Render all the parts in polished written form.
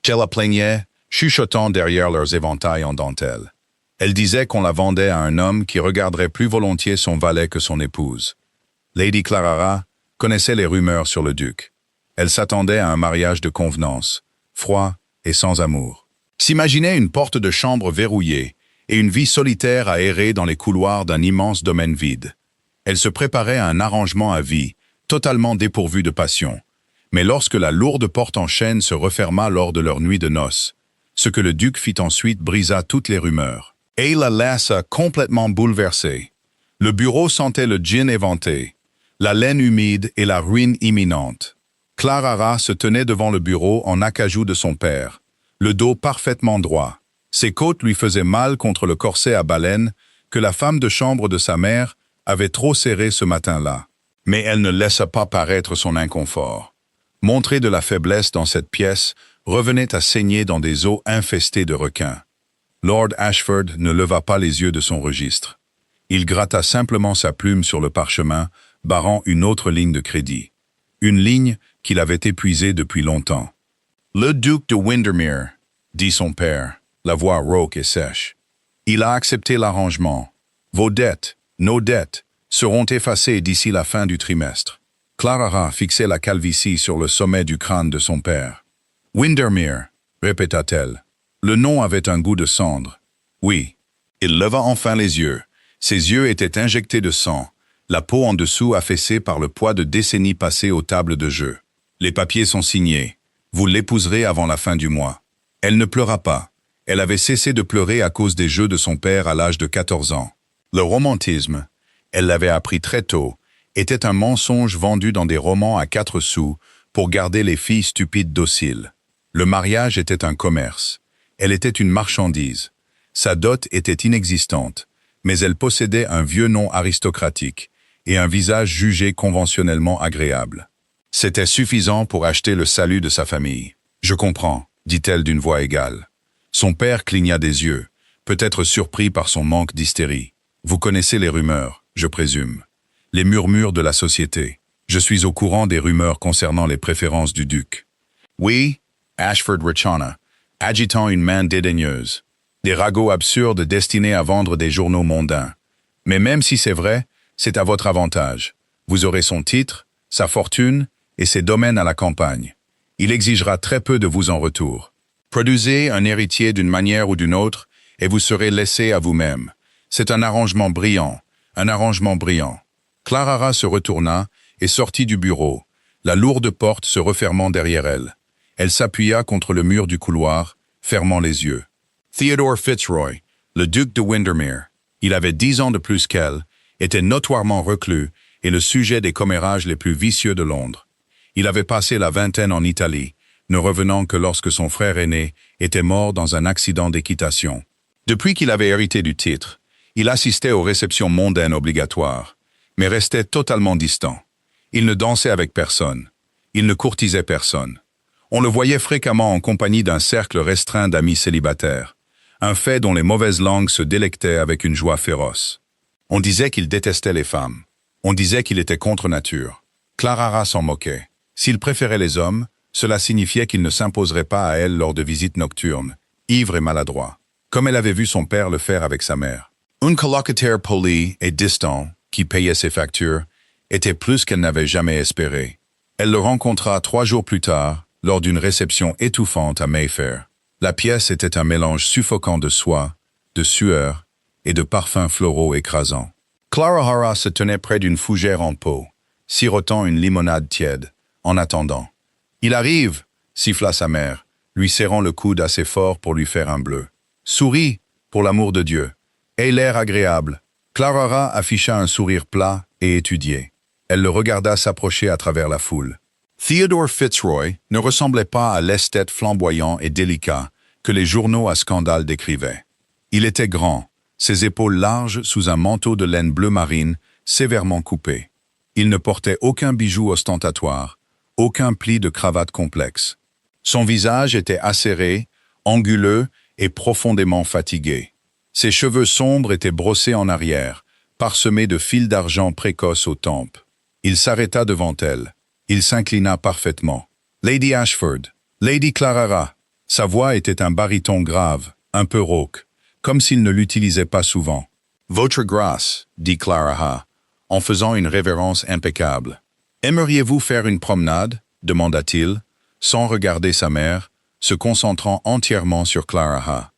Qu'elle la plaignait, chuchotant derrière leurs éventails en dentelle. Elle disait qu'on la vendait à un homme qui regarderait plus volontiers son valet que son épouse. Lady Clara connaissait les rumeurs sur le duc. Elle s'attendait à un mariage de convenance, froid et sans amour. S'imaginait une porte de chambre verrouillée et une vie solitaire à errer dans les couloirs d'un immense domaine vide. Elle se préparait à un arrangement à vie, totalement dépourvu de passion. Mais lorsque la lourde porte en chêne se referma lors de leur nuit de noces, ce que le duc fit ensuite brisa toutes les rumeurs. Et la laissa complètement bouleversée. Le bureau sentait le gin éventé, la laine humide et la ruine imminente. Clara se tenait devant le bureau en acajou de son père, le dos parfaitement droit. Ses côtes lui faisaient mal contre le corset à baleine que la femme de chambre de sa mère avait trop serré ce matin-là. Mais elle ne laissa pas paraître son inconfort. Montrer de la faiblesse dans cette pièce revenait à saigner dans des eaux infestées de requins. Lord Ashford ne leva pas les yeux de son registre. Il gratta simplement sa plume sur le parchemin, barrant une autre ligne de crédit. Une ligne qu'il avait épuisée depuis longtemps. « Le duc de Windermere », dit son père, la voix rauque et sèche. « Il a accepté l'arrangement. Vos dettes, nos dettes, seront effacées d'ici la fin du trimestre. » Clara fixait la calvitie sur le sommet du crâne de son père. « Windermere », répéta-t-elle. Le nom avait un goût de cendre. Oui. Il leva enfin les yeux. Ses yeux étaient injectés de sang, la peau en dessous affaissée par le poids de décennies passées aux tables de jeu. Les papiers sont signés. Vous l'épouserez avant la fin du mois. Elle ne pleura pas. Elle avait cessé de pleurer à cause des jeux de son père à l'âge de 14 ans. Le romantisme, elle l'avait appris très tôt, était un mensonge vendu dans des romans à 4 sous pour garder les filles stupides dociles. Le mariage était un commerce. Elle était une marchandise. Sa dot était inexistante, mais elle possédait un vieux nom aristocratique et un visage jugé conventionnellement agréable. C'était suffisant pour acheter le salut de sa famille. « Je comprends », dit-elle d'une voix égale. Son père cligna des yeux, peut-être surpris par son manque d'hystérie. « Vous connaissez les rumeurs, je présume. Les murmures de la société. Je suis au courant des rumeurs concernant les préférences du duc. »« Oui, Ashford Richona, agitant une main dédaigneuse. Des ragots absurdes destinés à vendre des journaux mondains. Mais même si c'est vrai, c'est à votre avantage. Vous aurez son titre, sa fortune et ses domaines à la campagne. Il exigera très peu de vous en retour. Produisez un héritier d'une manière ou d'une autre et vous serez laissé à vous-même. C'est un arrangement brillant, un arrangement brillant. » Clara se retourna et sortit du bureau, la lourde porte se refermant derrière elle. Elle s'appuya contre le mur du couloir, fermant les yeux. Theodore Fitzroy, le duc de Windermere, il avait 10 ans de plus qu'elle, était notoirement reclus et le sujet des commérages les plus vicieux de Londres. Il avait passé la vingtaine en Italie, ne revenant que lorsque son frère aîné était mort dans un accident d'équitation. Depuis qu'il avait hérité du titre, il assistait aux réceptions mondaines obligatoires, mais restait totalement distant. Il ne dansait avec personne. Il ne courtisait personne. On le voyait fréquemment en compagnie d'un cercle restreint d'amis célibataires, un fait dont les mauvaises langues se délectaient avec une joie féroce. On disait qu'il détestait les femmes. On disait qu'il était contre nature. Clara s'en moquait. S'il préférait les hommes, cela signifiait qu'il ne s'imposerait pas à elle lors de visites nocturnes, ivre et maladroit, comme elle avait vu son père le faire avec sa mère. Un colocataire poli et distant, qui payait ses factures, était plus qu'elle n'avait jamais espéré. Elle le rencontra 3 jours plus tard, lors d'une réception étouffante à Mayfair. La pièce était un mélange suffocant de soie, de sueur et de parfums floraux écrasants. Clara se tenait près d'une fougère en pot, sirotant une limonade tiède, en attendant. « Il arrive !» siffla sa mère, lui serrant le coude assez fort pour lui faire un bleu. « Souris, pour l'amour de Dieu. Aie l'air agréable. » Clara afficha un sourire plat et étudié. Elle le regarda s'approcher à travers la foule. Theodore Fitzroy ne ressemblait pas à l'esthète flamboyant et délicat que les journaux à scandale décrivaient. Il était grand, ses épaules larges sous un manteau de laine bleu marine sévèrement coupé. Il ne portait aucun bijou ostentatoire, aucun pli de cravate complexe. Son visage était acéré, anguleux et profondément fatigué. Ses cheveux sombres étaient brossés en arrière, parsemés de fils d'argent précoces aux tempes. Il s'arrêta devant elle. Il s'inclina parfaitement. « Lady Ashford, Lady Clara. » Sa voix était un baryton grave, un peu rauque, comme s'il ne l'utilisait pas souvent. « Votre grâce, dit Claraha, en faisant une révérence impeccable. Aimeriez-vous faire une promenade? Demanda-t-il, sans regarder sa mère, se concentrant entièrement sur Claraha.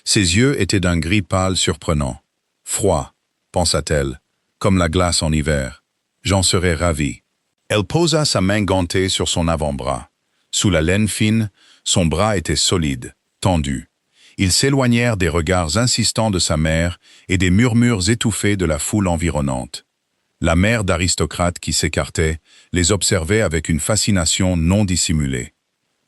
Ses yeux étaient d'un gris pâle surprenant. Froid, pensa-t-elle, comme la glace en hiver. J'en serais ravi. Elle posa sa main gantée sur son avant-bras. Sous la laine fine, son bras était solide, tendu. Ils s'éloignèrent des regards insistants de sa mère et des murmures étouffés de la foule environnante. La mère d'aristocrate qui s'écartait les observait avec une fascination non dissimulée.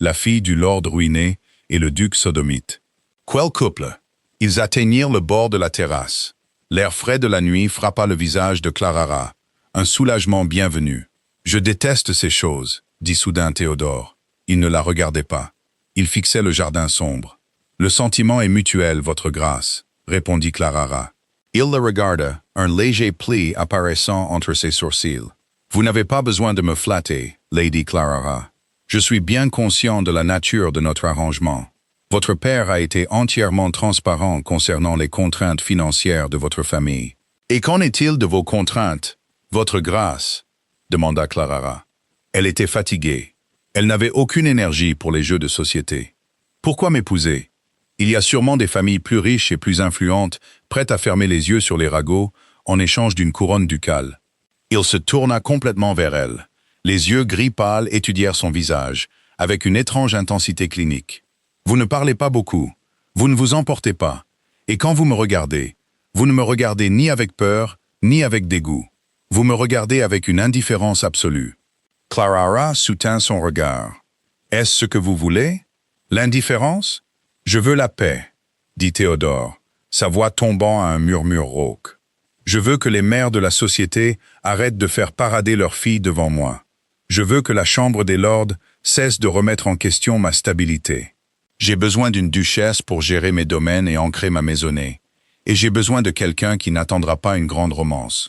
La fille du lord ruiné et le duc sodomite. Quel couple! Ils atteignirent le bord de la terrasse. L'air frais de la nuit frappa le visage de Clarara. Un soulagement bienvenu. « Je déteste ces choses », dit soudain Théodore. Il ne la regardait pas. Il fixait le jardin sombre. « Le sentiment est mutuel, votre grâce », répondit Clarara. Il le regarda, un léger pli apparaissant entre ses sourcils. « Vous n'avez pas besoin de me flatter, Lady Clarara. Je suis bien conscient de la nature de notre arrangement. Votre père a été entièrement transparent concernant les contraintes financières de votre famille. Et qu'en est-il de vos contraintes, votre grâce ?» demanda Clarara. Elle était fatiguée. Elle n'avait aucune énergie pour les jeux de société. « Pourquoi m'épouser? Il y a sûrement des familles plus riches et plus influentes, prêtes à fermer les yeux sur les ragots en échange d'une couronne ducale. » Il se tourna complètement vers elle. Les yeux gris pâles étudièrent son visage, avec une étrange intensité clinique. « Vous ne parlez pas beaucoup. Vous ne vous emportez pas. Et quand vous me regardez, vous ne me regardez ni avec peur, ni avec dégoût. Vous me regardez avec une indifférence absolue. » Clarara soutint son regard. « Est-ce ce que vous voulez? L'indifférence? Je veux la paix, dit Théodore, sa voix tombant à un murmure rauque. Je veux que les mères de la société arrêtent de faire parader leurs filles devant moi. Je veux que la Chambre des Lords cesse de remettre en question ma stabilité. J'ai besoin d'une duchesse pour gérer mes domaines et ancrer ma maisonnée. Et j'ai besoin de quelqu'un qui n'attendra pas une grande romance.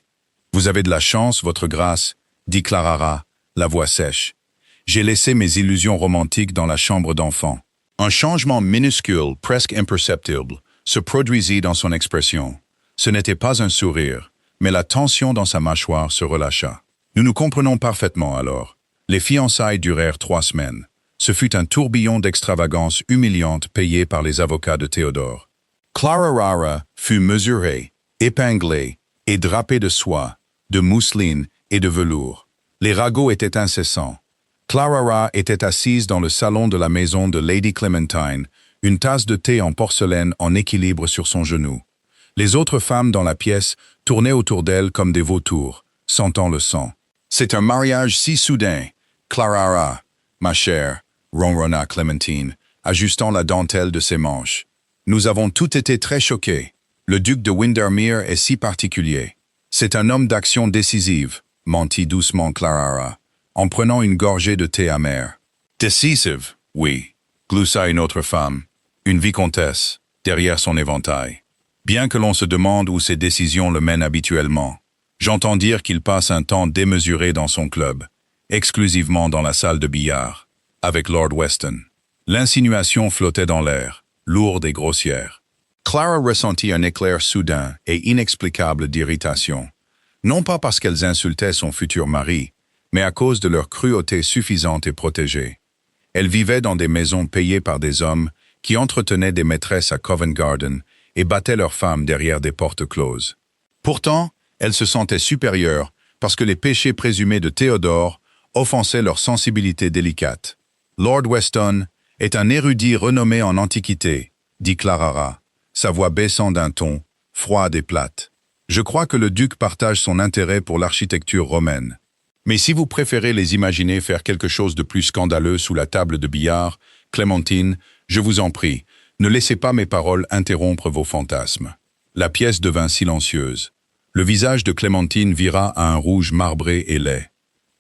Vous avez de la chance, votre grâce, dit Clarara, la voix sèche. J'ai laissé mes illusions romantiques dans la chambre d'enfant. Un changement minuscule, presque imperceptible, se produisit dans son expression. Ce n'était pas un sourire, mais la tension dans sa mâchoire se relâcha. Nous nous comprenons parfaitement alors. Les fiançailles durèrent 3 semaines. Ce fut un tourbillon d'extravagance humiliante payé par les avocats de Théodore. Clarara fut mesurée, épinglée et drapée de soie, de mousseline et de velours. Les ragots étaient incessants. Clarara était assise dans le salon de la maison de Lady Clementine, une tasse de thé en porcelaine en équilibre sur son genou. Les autres femmes dans la pièce tournaient autour d'elle comme des vautours, sentant le sang. « C'est un mariage si soudain, Clarara, ma chère, » ronronna Clementine, ajustant la dentelle de ses manches. « Nous avons toutes été très choqués. Le duc de Windermere est si particulier. C'est un homme d'action décisive, » mentit doucement Clarara, en prenant une gorgée de thé amer. « Décisive, oui, » gloussa une autre femme, une vicomtesse, derrière son éventail. Bien que l'on se demande où ses décisions le mènent habituellement, j'entends dire qu'il passe un temps démesuré dans son club, exclusivement dans la salle de billard, avec Lord Weston. L'insinuation flottait dans l'air, lourde et grossière. Clara ressentit un éclair soudain et inexplicable d'irritation, non pas parce qu'elles insultaient son futur mari, mais à cause de leur cruauté suffisante et protégée. Elle vivait dans des maisons payées par des hommes qui entretenaient des maîtresses à Covent Garden et battaient leurs femmes derrière des portes closes. Pourtant, elle se sentait supérieure parce que les péchés présumés de Théodore offensaient leur sensibilité délicate. « Lord Weston est un érudit renommé en Antiquité, » dit Clarara, sa voix baissant d'un ton, froide et plate. « Je crois que le duc partage son intérêt pour l'architecture romaine. Mais si vous préférez les imaginer faire quelque chose de plus scandaleux sous la table de billard, Clémentine, je vous en prie, ne laissez pas mes paroles interrompre vos fantasmes. » La pièce devint silencieuse. Le visage de Clémentine vira à un rouge marbré et laid.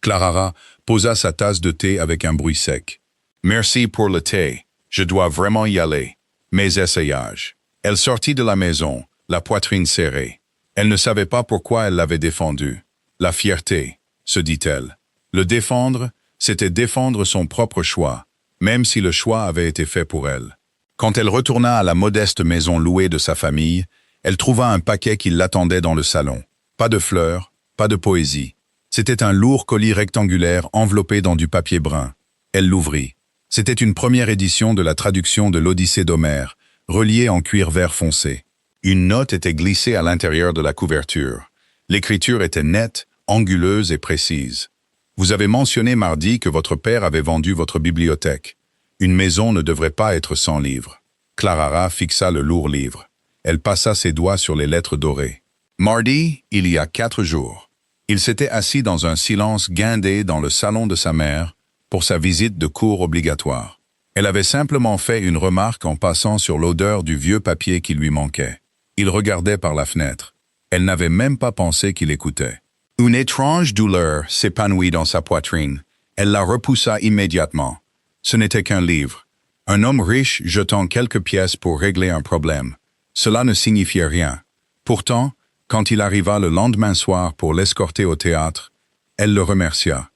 Clarara posa sa tasse de thé avec un bruit sec. « Merci pour le thé. Je dois vraiment y aller. Mes essayages. » Elle sortit de la maison, la poitrine serrée. Elle ne savait pas pourquoi elle l'avait défendu. La fierté, se dit-elle. Le défendre, c'était défendre son propre choix. même si le choix avait été fait pour elle. Quand elle retourna à la modeste maison louée de sa famille, elle trouva un paquet qui l'attendait dans le salon. Pas de fleurs, pas de poésie. C'était un lourd colis rectangulaire enveloppé dans du papier brun. Elle l'ouvrit. C'était une première édition de la traduction de l'Odyssée d'Homère, reliée en cuir vert foncé. Une note était glissée à l'intérieur de la couverture. L'écriture était nette, anguleuse et précise. Vous avez mentionné mardi que votre père avait vendu votre bibliothèque. Une maison ne devrait pas être sans livres. Clarara fixa le lourd livre. Elle passa ses doigts sur les lettres dorées. Mardi, il y a 4 jours. Il s'était assis dans un silence guindé dans le salon de sa mère pour sa visite de cours obligatoire. Elle avait simplement fait une remarque en passant sur l'odeur du vieux papier qui lui manquait. Il regardait par la fenêtre. Elle n'avait même pas pensé qu'il écoutait. Une étrange douleur s'épanouit dans sa poitrine. Elle la repoussa immédiatement. Ce n'était qu'un livre. Un homme riche jetant quelques pièces pour régler un problème. Cela ne signifiait rien. Pourtant, quand il arriva le lendemain soir pour l'escorter au théâtre, elle le remercia.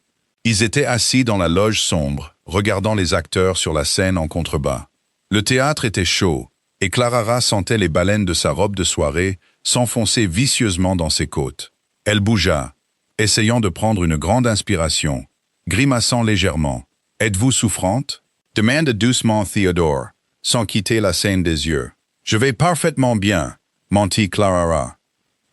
Ils étaient assis dans la loge sombre, regardant les acteurs sur la scène en contrebas. Le théâtre était chaud, et Clarara sentait les baleines de sa robe de soirée s'enfoncer vicieusement dans ses côtes. Elle bougea, essayant de prendre une grande inspiration, grimaçant légèrement. « Êtes-vous souffrante ?» demanda doucement Théodore, sans quitter la scène des yeux. « Je vais parfaitement bien », mentit Clarara.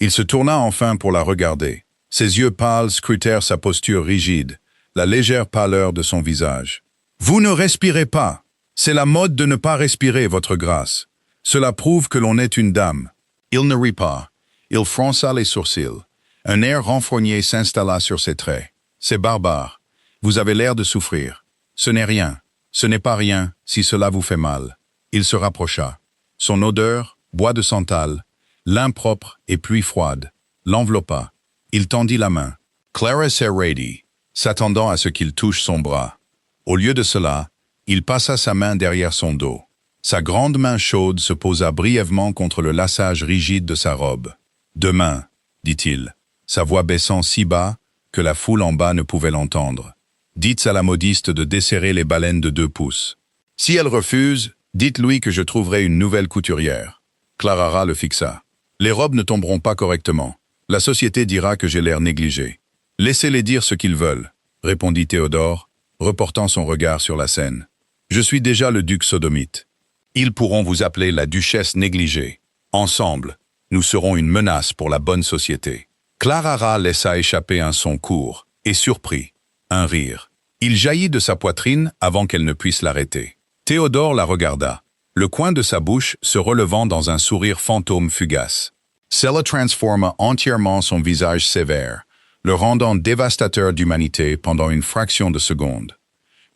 Il se tourna enfin pour la regarder. Ses yeux pâles scrutèrent sa posture rigide, la légère pâleur de son visage. « Vous ne respirez pas. C'est la mode de ne pas respirer, votre grâce. Cela prouve que l'on est une dame. » Il ne rit pas. Il fronça les sourcils. Un air renfrogné s'installa sur ses traits. « C'est barbare. Vous avez l'air de souffrir. Ce n'est rien. Ce n'est pas rien, si cela vous fait mal. » Il se rapprocha. Son odeur, bois de santal, lin propre et pluie froide, l'enveloppa. Il tendit la main. Clara Serradi, s'attendant à ce qu'il touche son bras. Au lieu de cela, il passa sa main derrière son dos. Sa grande main chaude se posa brièvement contre le lassage rigide de sa robe. « Demain, » dit-il, sa voix baissant si bas que la foule en bas ne pouvait l'entendre. « Dites à la modiste de desserrer les baleines de 2 pouces. Si elle refuse, dites-lui que je trouverai une nouvelle couturière. » Clarara le fixa. « Les robes ne tomberont pas correctement. La société dira que j'ai l'air négligé. »« Laissez-les dire ce qu'ils veulent, » répondit Théodore, reportant son regard sur la scène. « Je suis déjà le duc sodomite. Ils pourront vous appeler la duchesse négligée. Ensemble, nous serons une menace pour la bonne société. » Clarara laissa échapper un son court et surpris, un rire. Il jaillit de sa poitrine avant qu'elle ne puisse l'arrêter. Théodore la regarda, le coin de sa bouche se relevant dans un sourire fantôme fugace. Cela transforma entièrement son visage sévère, le rendant dévastateur d'humanité pendant une fraction de seconde.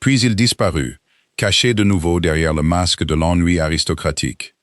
Puis il disparut, caché de nouveau derrière le masque de l'ennui aristocratique.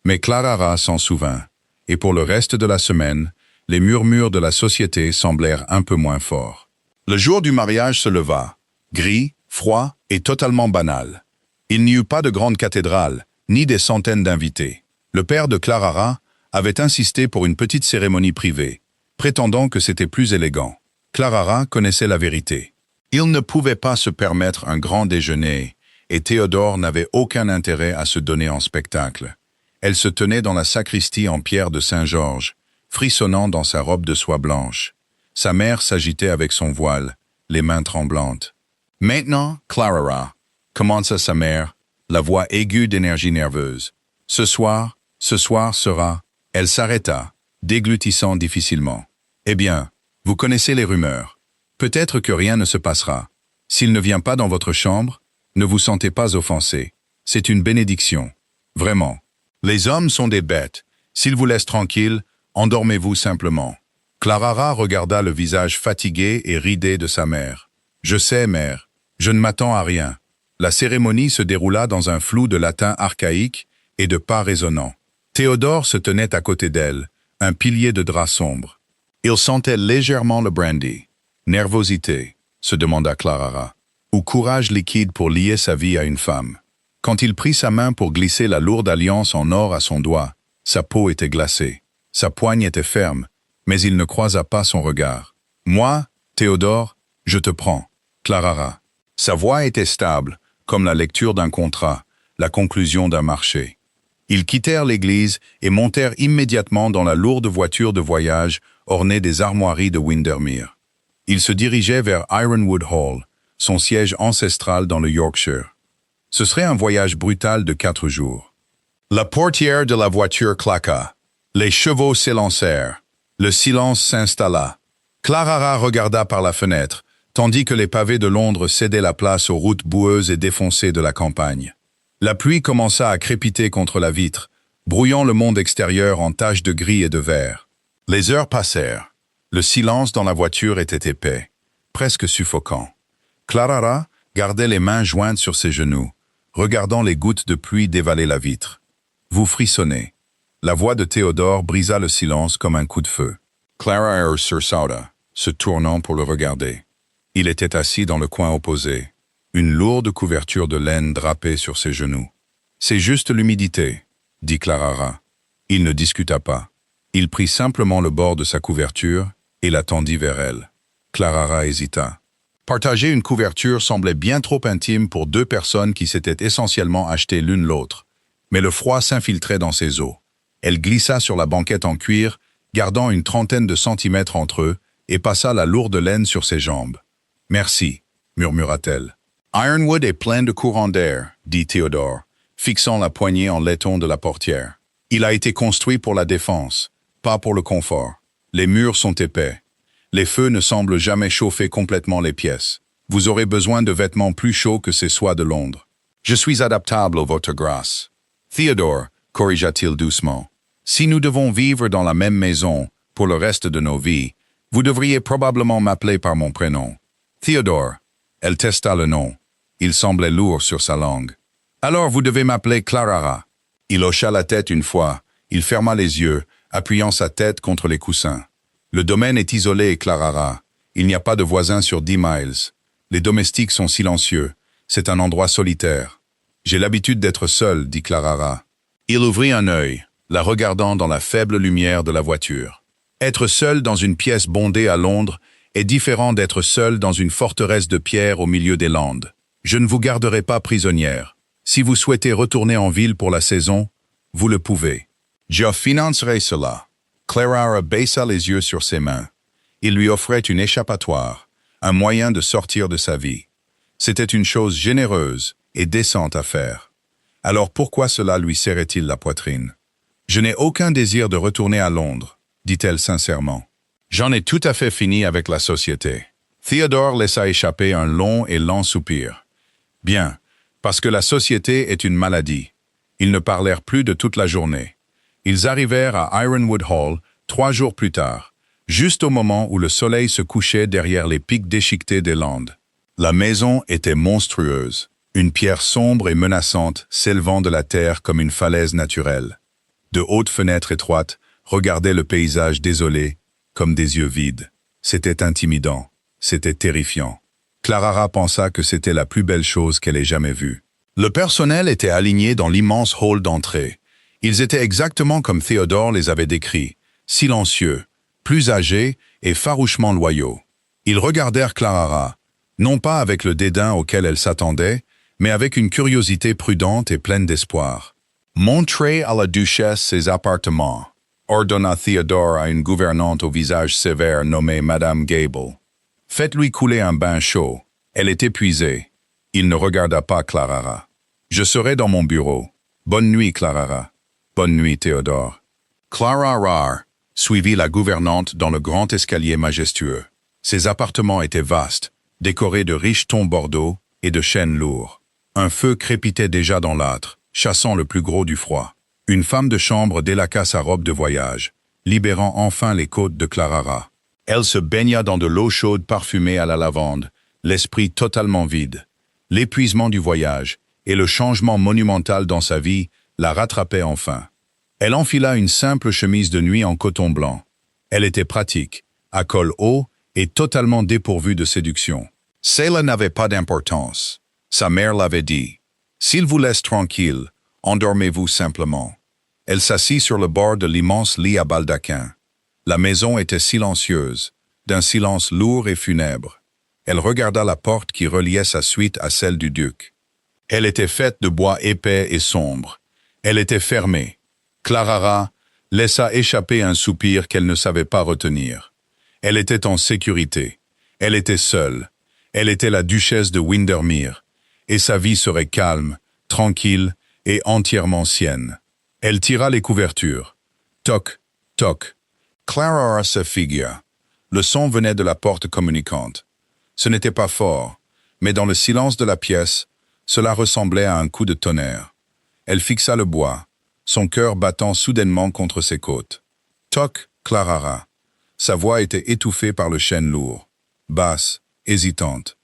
Mais Clarara s'en souvint, et pour le reste de la semaine, les murmures de la société semblèrent un peu moins forts. Le jour du mariage se leva, gris, froid et totalement banal. Il n'y eut pas de grande cathédrale, ni des centaines d'invités. Le père de Clarara avait insisté pour une petite cérémonie privée, prétendant que c'était plus élégant. Clarara connaissait la vérité. Il ne pouvait pas se permettre un grand déjeuner, et Théodore n'avait aucun intérêt à se donner en spectacle. Elle se tenait dans la sacristie en pierre de Saint-Georges, frissonnant dans sa robe de soie blanche. Sa mère s'agitait avec son voile, les mains tremblantes. « Maintenant, Clarara » commença sa mère, la voix aiguë d'énergie nerveuse. « Ce soir sera... » Elle s'arrêta, déglutissant difficilement. « Eh bien, vous connaissez les rumeurs. Peut-être que rien ne se passera. S'il ne vient pas dans votre chambre, ne vous sentez pas offensé. C'est une bénédiction. Vraiment. Les hommes sont des bêtes. S'ils vous laissent tranquille, endormez-vous simplement. » Clarara regarda le visage fatigué et ridé de sa mère. « Je sais, mère. Je ne m'attends à rien. » La cérémonie se déroula dans un flou de latin archaïque et de pas résonnants. Théodore se tenait à côté d'elle, un pilier de drap sombre. Il sentait légèrement le brandy. Nervosité, se demanda Clarara, ou courage liquide pour lier sa vie à une femme. Quand il prit sa main pour glisser la lourde alliance en or à son doigt, sa peau était glacée. Sa poigne était ferme, mais il ne croisa pas son regard. « Moi, Théodore, je te prends. » Clarara. Sa voix était stable, comme la lecture d'un contrat, la conclusion d'un marché. Ils quittèrent l'église et montèrent immédiatement dans la lourde voiture de voyage ornée des armoiries de Windermere. Ils se dirigeaient vers Ironwood Hall, son siège ancestral dans le Yorkshire. Ce serait un voyage brutal de 4 jours. La portière de la voiture claqua. Les chevaux s'élancèrent. Le silence s'installa. Clarara regarda par la fenêtre, tandis que les pavés de Londres cédaient la place aux routes boueuses et défoncées de la campagne. La pluie commença à crépiter contre la vitre, brouillant le monde extérieur en taches de gris et de vert. Les heures passèrent. Le silence dans la voiture était épais, presque suffocant. Clarara gardait les mains jointes sur ses genoux, regardant les gouttes de pluie dévaler la vitre. Vous frissonnez. La voix de Théodore brisa le silence comme un coup de feu. Clara sursauta, se tournant pour le regarder. Il était assis dans le coin opposé, une lourde couverture de laine drapée sur ses genoux. « C'est juste l'humidité », dit Clarara. Il ne discuta pas. Il prit simplement le bord de sa couverture et la tendit vers elle. Clarara hésita. Partager une couverture semblait bien trop intime pour 2 personnes qui s'étaient essentiellement achetées l'une l'autre. Mais le froid s'infiltrait dans ses os. Elle glissa sur la banquette en cuir, gardant une 30aine de centimètres entre eux, et passa la lourde laine sur ses jambes. « Merci », murmura-t-elle. « Ironwood est plein de courants d'air », dit Théodore, fixant la poignée en laiton de la portière. « Il a été construit pour la défense, pas pour le confort. Les murs sont épais. Les feux ne semblent jamais chauffer complètement les pièces. Vous aurez besoin de vêtements plus chauds que ces soies de Londres. Je suis adaptable, votre grâce. » Théodore, corrigea-t-il doucement, si nous devons vivre dans la même maison pour le reste de nos vies, vous devriez probablement m'appeler par mon prénom. Théodore. Elle testa le nom. Il semblait lourd sur sa langue. Alors vous devez m'appeler Clarara. Il hocha la tête une fois. Il ferma les yeux, appuyant sa tête contre les coussins. Le domaine est isolé, Clarara. Il n'y a pas de voisins sur 10 miles. Les domestiques sont silencieux. C'est un endroit solitaire. J'ai l'habitude d'être seul, dit Clarara. Il ouvrit un œil, la regardant dans la faible lumière de la voiture. Être seul dans une pièce bondée à Londres est différent d'être seul dans une forteresse de pierre au milieu des Landes. Je ne vous garderai pas prisonnière. Si vous souhaitez retourner en ville pour la saison, vous le pouvez. Je financerai cela. Clarara baissa les yeux sur ses mains. Il lui offrait une échappatoire, un moyen de sortir de sa vie. C'était une chose généreuse et décente à faire. Alors pourquoi cela lui serrait-il la poitrine? Je n'ai aucun désir de retourner à Londres, dit-elle sincèrement. J'en ai tout à fait fini avec la société. Théodore laissa échapper un long et lent soupir. Bien, parce que la société est une maladie. Ils ne parlèrent plus de toute la journée. Ils arrivèrent à Ironwood Hall 3 jours plus tard, juste au moment où le soleil se couchait derrière les pics déchiquetés des Landes. La maison était monstrueuse, une pierre sombre et menaçante s'élevant de la terre comme une falaise naturelle. De hautes fenêtres étroites regardaient le paysage désolé, comme des yeux vides. C'était intimidant, c'était terrifiant. Clarara pensa que c'était la plus belle chose qu'elle ait jamais vue. Le personnel était aligné dans l'immense hall d'entrée. Ils étaient exactement comme Théodore les avait décrits, silencieux, plus âgés et farouchement loyaux. Ils regardèrent Clarara, non pas avec le dédain auquel elle s'attendait, mais avec une curiosité prudente et pleine d'espoir. « Montrez à la duchesse ses appartements », ordonna Théodore à une gouvernante au visage sévère nommée Madame Gable. « Faites-lui couler un bain chaud. » Elle est épuisée. Il ne regarda pas Clarara. « Je serai dans mon bureau. Bonne nuit, Clarara. »« Bonne nuit, Théodore. » Clarara suivit la gouvernante dans le grand escalier majestueux. Ses appartements étaient vastes, décorés de riches tons bordeaux et de chênes lourds. Un feu crépitait déjà dans l'âtre, chassant le plus gros du froid. Une femme de chambre délaqua sa robe de voyage, libérant enfin les côtes de Clarara. Elle se baigna dans de l'eau chaude parfumée à la lavande, l'esprit totalement vide. L'épuisement du voyage et le changement monumental dans sa vie la rattrapaient enfin. Elle enfila une simple chemise de nuit en coton blanc. Elle était pratique, à col haut et totalement dépourvue de séduction. Cela n'avait pas d'importance. Sa mère l'avait dit. S'il vous laisse tranquille, endormez-vous simplement. Elle s'assit sur le bord de l'immense lit à baldaquin. La maison était silencieuse, d'un silence lourd et funèbre. Elle regarda la porte qui reliait sa suite à celle du duc. Elle était faite de bois épais et sombre. Elle était fermée. Clarara laissa échapper un soupir qu'elle ne savait pas retenir. Elle était en sécurité. Elle était seule. Elle était la duchesse de Windermere, et sa vie serait calme, tranquille et entièrement sienne. Elle tira les couvertures. Toc, toc. Clarara se figua. Le son venait de la porte communicante. Ce n'était pas fort, mais dans le silence de la pièce, cela ressemblait à un coup de tonnerre. Elle fixa le bois, son cœur battant soudainement contre ses côtes. Toc, Clarara. Sa voix était étouffée par le chêne lourd, basse, hésitante.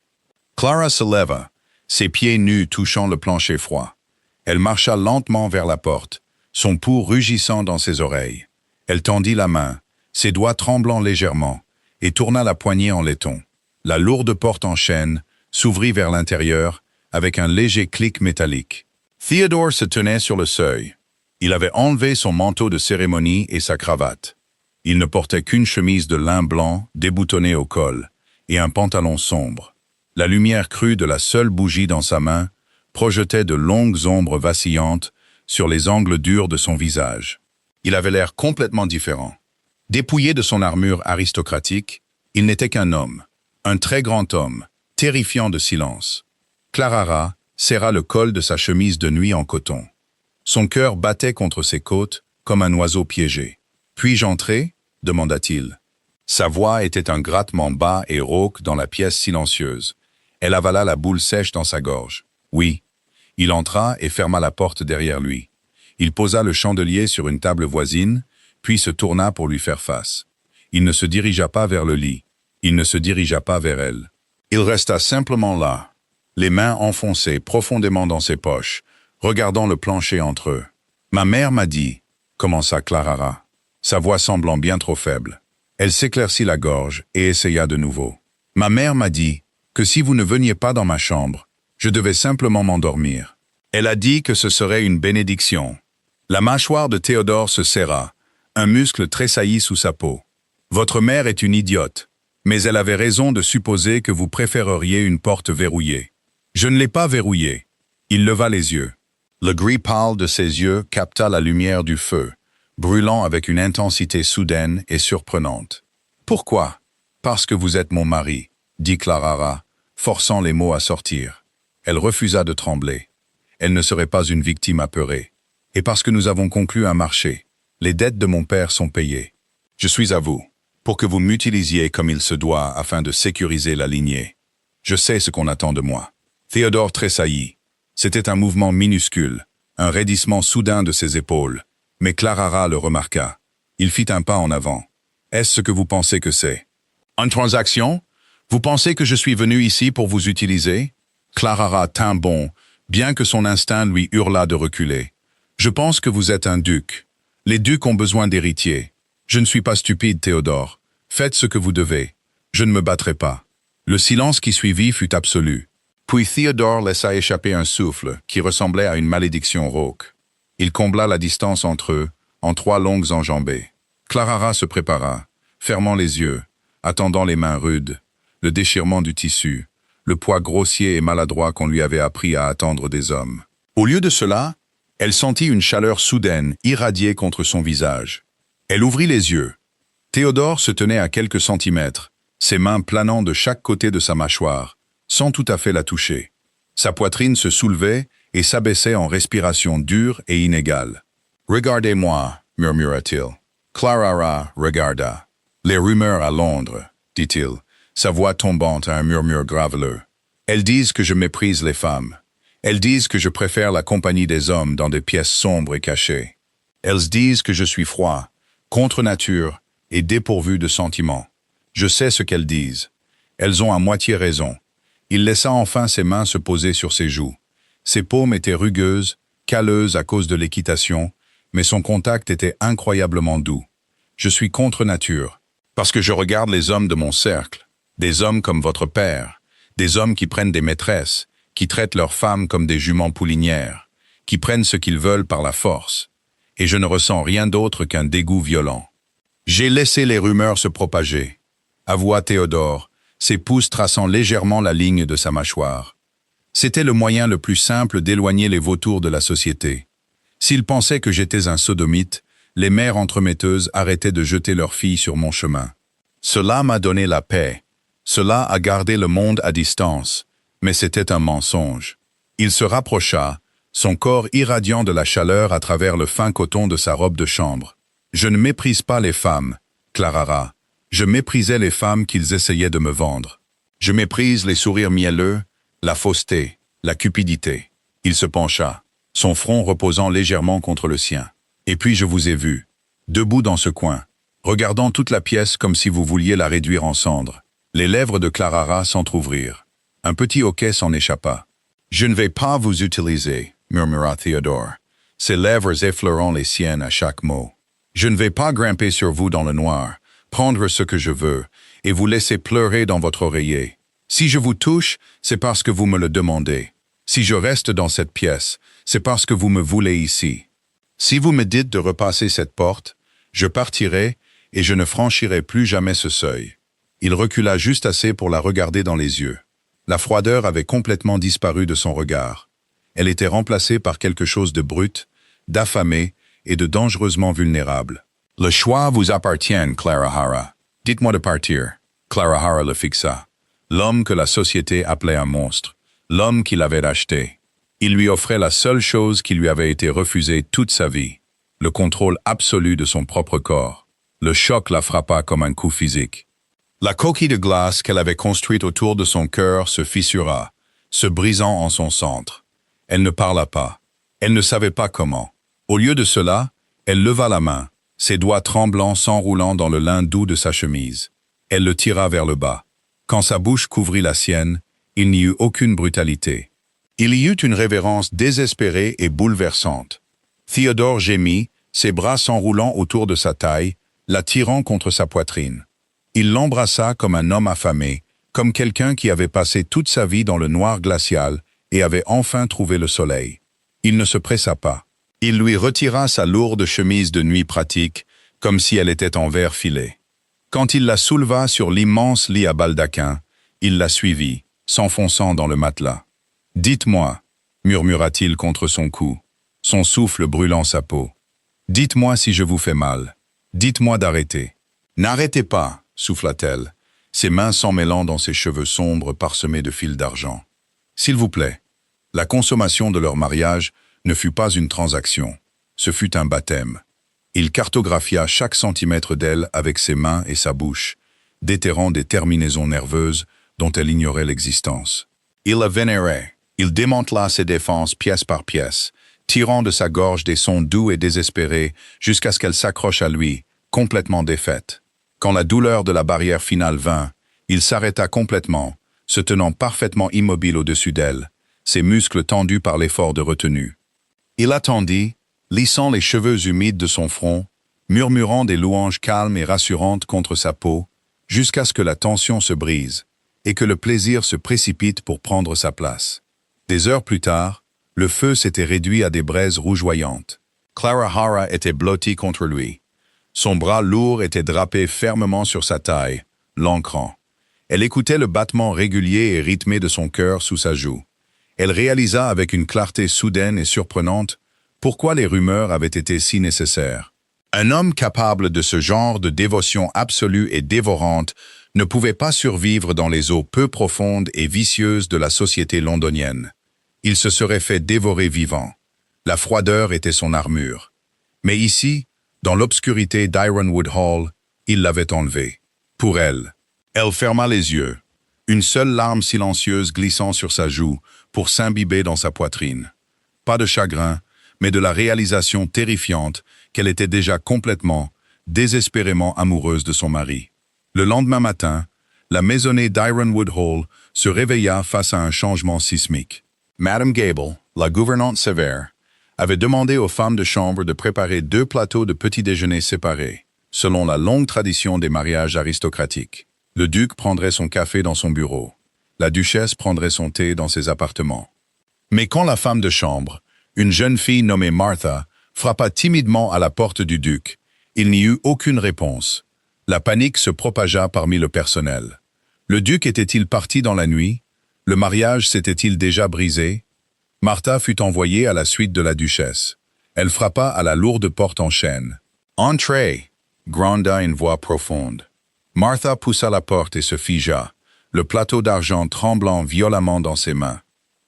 Clara se leva, ses pieds nus touchant le plancher froid. Elle marcha lentement vers la porte, son pouls rugissant dans ses oreilles. Elle tendit la main, ses doigts tremblant légèrement, et tourna la poignée en laiton. La lourde porte en chêne s'ouvrit vers l'intérieur avec un léger clic métallique. Theodore se tenait sur le seuil. Il avait enlevé son manteau de cérémonie et sa cravate. Il ne portait qu'une chemise de lin blanc déboutonnée au col et un pantalon sombre. La lumière crue de la seule bougie dans sa main projetait de longues ombres vacillantes sur les angles durs de son visage. Il avait l'air complètement différent. Dépouillé de son armure aristocratique, il n'était qu'un homme, un très grand homme, terrifiant de silence. Clarara serra le col de sa chemise de nuit en coton. Son cœur battait contre ses côtes comme un oiseau piégé. « Puis-je entrer » demanda-t-il. Sa voix était un grattement bas et rauque dans la pièce silencieuse. Elle avala la boule sèche dans sa gorge. Oui. Il entra et ferma la porte derrière lui. Il posa le chandelier sur une table voisine, puis se tourna pour lui faire face. Il ne se dirigea pas vers le lit. Il ne se dirigea pas vers elle. Il resta simplement là, les mains enfoncées profondément dans ses poches, regardant le plancher entre eux. « Ma mère m'a dit » commença Clarara, sa voix semblant bien trop faible. Elle s'éclaircit la gorge et essaya de nouveau. « Ma mère m'a dit que si vous ne veniez pas dans ma chambre, je devais simplement m'endormir. Elle a dit que ce serait une bénédiction. » La mâchoire de Théodore se serra, un muscle tressaillit sous sa peau. « Votre mère est une idiote, mais elle avait raison de supposer que vous préféreriez une porte verrouillée. Je ne l'ai pas verrouillée. » Il leva les yeux. Le gris pâle de ses yeux capta la lumière du feu, brûlant avec une intensité soudaine et surprenante. « Pourquoi ? Parce que vous êtes mon mari, » dit Clarara, forçant les mots à sortir. Elle refusa de trembler. Elle ne serait pas une victime apeurée. « Et parce que nous avons conclu un marché. Les dettes de mon père sont payées. Je suis à vous, pour que vous m'utilisiez comme il se doit afin de sécuriser la lignée. Je sais ce qu'on attend de moi. » Théodore tressaillit. C'était un mouvement minuscule, un raidissement soudain de ses épaules, mais Clarara le remarqua. Il fit un pas en avant. « Est-ce ce que vous pensez que c'est ? Une transaction ? Vous pensez que je suis venu ici pour vous utiliser ?» Clarara tint bon, bien que son instinct lui hurlât de reculer. « Je pense que vous êtes un duc. Les ducs ont besoin d'héritiers. Je ne suis pas stupide, Théodore. Faites ce que vous devez. Je ne me battrai pas. » Le silence qui suivit fut absolu. Puis Théodore laissa échapper un souffle qui ressemblait à une malédiction rauque. Il combla la distance entre eux, en 3 longues enjambées. Clarara se prépara, fermant les yeux, attendant les mains rudes, le déchirement du tissu, le poids grossier et maladroit qu'on lui avait appris à attendre des hommes. Au lieu de cela, elle sentit une chaleur soudaine irradier contre son visage. Elle ouvrit les yeux. Théodore se tenait à quelques centimètres, ses mains planant de chaque côté de sa mâchoire, sans tout à fait la toucher. Sa poitrine se soulevait et s'abaissait en respiration dure et inégale. « Regardez-moi » murmura-t-il. Clarara regarda. « Les rumeurs à Londres » dit-il, sa voix tombant à un murmure graveleux. « Elles disent que je méprise les femmes. Elles disent que je préfère la compagnie des hommes dans des pièces sombres et cachées. Elles disent que je suis froid, contre nature et dépourvu de sentiments. Je sais ce qu'elles disent. Elles ont à moitié raison. » Il laissa enfin ses mains se poser sur ses joues. Ses paumes étaient rugueuses, calleuses à cause de l'équitation, mais son contact était incroyablement doux. Je suis contre nature, parce que je regarde les hommes de mon cercle, des hommes comme votre père, des hommes qui prennent des maîtresses, qui traitent leurs femmes comme des juments poulinières, qui prennent ce qu'ils veulent par la force, et je ne ressens rien d'autre qu'un dégoût violent. J'ai laissé les rumeurs se propager, avoua Théodore, ses pouces traçant légèrement la ligne de sa mâchoire. C'était le moyen le plus simple d'éloigner les vautours de la société. S'ils pensaient que j'étais un sodomite, les mères entremetteuses arrêtaient de jeter leurs filles sur mon chemin. Cela m'a donné la paix. Cela a gardé le monde à distance. Mais c'était un mensonge. Il se rapprocha, son corps irradiant de la chaleur à travers le fin coton de sa robe de chambre. Je ne méprise pas les femmes, Clarara. Je méprisais les femmes qu'ils essayaient de me vendre. Je méprise les sourires mielleux, la fausseté, la cupidité. Il se pencha, son front reposant légèrement contre le sien. Et puis je vous ai vu, debout dans ce coin, regardant toute la pièce comme si vous vouliez la réduire en cendres. Les lèvres de Clarara s'entr'ouvrirent. Un petit hoquet s'en échappa. « Je ne vais pas vous utiliser », murmura Théodore, ses lèvres effleurant les siennes à chaque mot. « Je ne vais pas grimper sur vous dans le noir, prendre ce que je veux, et vous laisser pleurer dans votre oreiller. Si je vous touche, c'est parce que vous me le demandez. Si je reste dans cette pièce, c'est parce que vous me voulez ici. Si vous me dites de repasser cette porte, je partirai et je ne franchirai plus jamais ce seuil. » Il recula juste assez pour la regarder dans les yeux. La froideur avait complètement disparu de son regard. Elle était remplacée par quelque chose de brut, d'affamé et de dangereusement vulnérable. « Le choix vous appartient, Clarahara. Dites-moi de partir. » Clarahara le fixa. L'homme que la société appelait un monstre. L'homme qui l'avait acheté. Il lui offrait la seule chose qui lui avait été refusée toute sa vie. Le contrôle absolu de son propre corps. Le choc la frappa comme un coup physique. La coquille de glace qu'elle avait construite autour de son cœur se fissura, se brisant en son centre. Elle ne parla pas. Elle ne savait pas comment. Au lieu de cela, elle leva la main, ses doigts tremblants s'enroulant dans le lin doux de sa chemise. Elle le tira vers le bas. Quand sa bouche couvrit la sienne, il n'y eut aucune brutalité. Il y eut une révérence désespérée et bouleversante. Théodore gémit, ses bras s'enroulant autour de sa taille, la tirant contre sa poitrine. Il l'embrassa comme un homme affamé, comme quelqu'un qui avait passé toute sa vie dans le noir glacial et avait enfin trouvé le soleil. Il ne se pressa pas. Il lui retira sa lourde chemise de nuit pratique, comme si elle était en verre filé. Quand il la souleva sur l'immense lit à baldaquin, il la suivit, s'enfonçant dans le matelas. « Dites-moi » murmura-t-il contre son cou, son souffle brûlant sa peau. « Dites-moi si je vous fais mal. Dites-moi d'arrêter. »« N'arrêtez pas » souffla-t-elle, ses mains s'emmêlant dans ses cheveux sombres parsemés de fils d'argent. « S'il vous plaît. » La consommation de leur mariage ne fut pas une transaction, ce fut un baptême. Il cartographia chaque centimètre d'elle avec ses mains et sa bouche, déterrant des terminaisons nerveuses dont elle ignorait l'existence. Il la vénérait, il démantela ses défenses pièce par pièce, tirant de sa gorge des sons doux et désespérés jusqu'à ce qu'elle s'accroche à lui, complètement défaite. Quand la douleur de la barrière finale vint, il s'arrêta complètement, se tenant parfaitement immobile au-dessus d'elle, ses muscles tendus par l'effort de retenue. Il attendit, lissant les cheveux humides de son front, murmurant des louanges calmes et rassurantes contre sa peau, jusqu'à ce que la tension se brise, et que le plaisir se précipite pour prendre sa place. Des heures plus tard, le feu s'était réduit à des braises rougeoyantes. Clarahara était blottie contre lui. Son bras lourd était drapé fermement sur sa taille, l'ancrant. Elle écoutait le battement régulier et rythmé de son cœur sous sa joue. Elle réalisa avec une clarté soudaine et surprenante pourquoi les rumeurs avaient été si nécessaires. Un homme capable de ce genre de dévotion absolue et dévorante ne pouvait pas survivre dans les eaux peu profondes et vicieuses de la société londonienne. Il se serait fait dévorer vivant. La froideur était son armure. Mais ici, dans l'obscurité d'Ironwood Hall, il l'avait enlevée. Pour elle. Elle ferma les yeux, une seule larme silencieuse glissant sur sa joue pour s'imbiber dans sa poitrine. Pas de chagrin, mais de la réalisation terrifiante qu'elle était déjà complètement, désespérément amoureuse de son mari. Le lendemain matin, la maisonnée d'Ironwood Hall se réveilla face à un changement sismique. Madame Gable, la gouvernante sévère, avait demandé aux femmes de chambre de préparer 2 plateaux de petit-déjeuner séparés, selon la longue tradition des mariages aristocratiques. Le duc prendrait son café dans son bureau. La duchesse prendrait son thé dans ses appartements. Mais quand la femme de chambre, une jeune fille nommée Martha, frappa timidement à la porte du duc, il n'y eut aucune réponse. La panique se propagea parmi le personnel. Le duc était-il parti dans la nuit? Le mariage s'était-il déjà brisé? Martha fut envoyée à la suite de la duchesse. Elle frappa à la lourde porte en chêne. « Entrez !» gronda une voix profonde. Martha poussa la porte et se figea, le plateau d'argent tremblant violemment dans ses mains.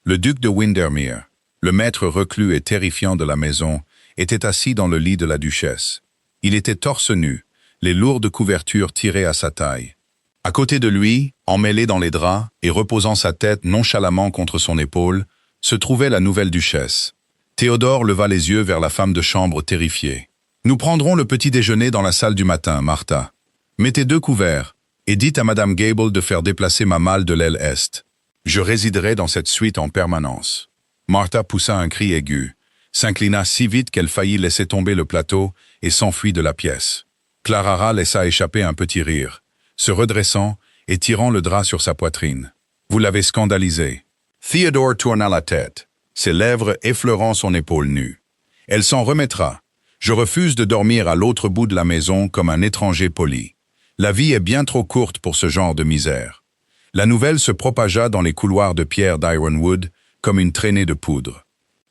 Le duc de Windermere, le maître reclus et terrifiant de la maison, était assis dans le lit de la duchesse. Il était torse nu, les lourdes couvertures tirées à sa taille. À côté de lui, emmêlé dans les draps et reposant sa tête nonchalamment contre son épaule, se trouvait la nouvelle duchesse. Théodore leva les yeux vers la femme de chambre terrifiée. « Nous prendrons le petit déjeuner dans la salle du matin, Martha. Mettez 2 couverts et dites à Madame Gable de faire déplacer ma malle de l'aile est. Je résiderai dans cette suite en permanence. » Martha poussa un cri aigu, s'inclina si vite qu'elle faillit laisser tomber le plateau et s'enfuit de la pièce. Clara laissa échapper un petit rire, se redressant et tirant le drap sur sa poitrine. « Vous l'avez scandalisé. » Théodore tourna la tête, ses lèvres effleurant son épaule nue. « Elle s'en remettra. Je refuse de dormir à l'autre bout de la maison comme un étranger poli. La vie est bien trop courte pour ce genre de misère. » La nouvelle se propagea dans les couloirs de pierre d'Ironwood comme une traînée de poudre.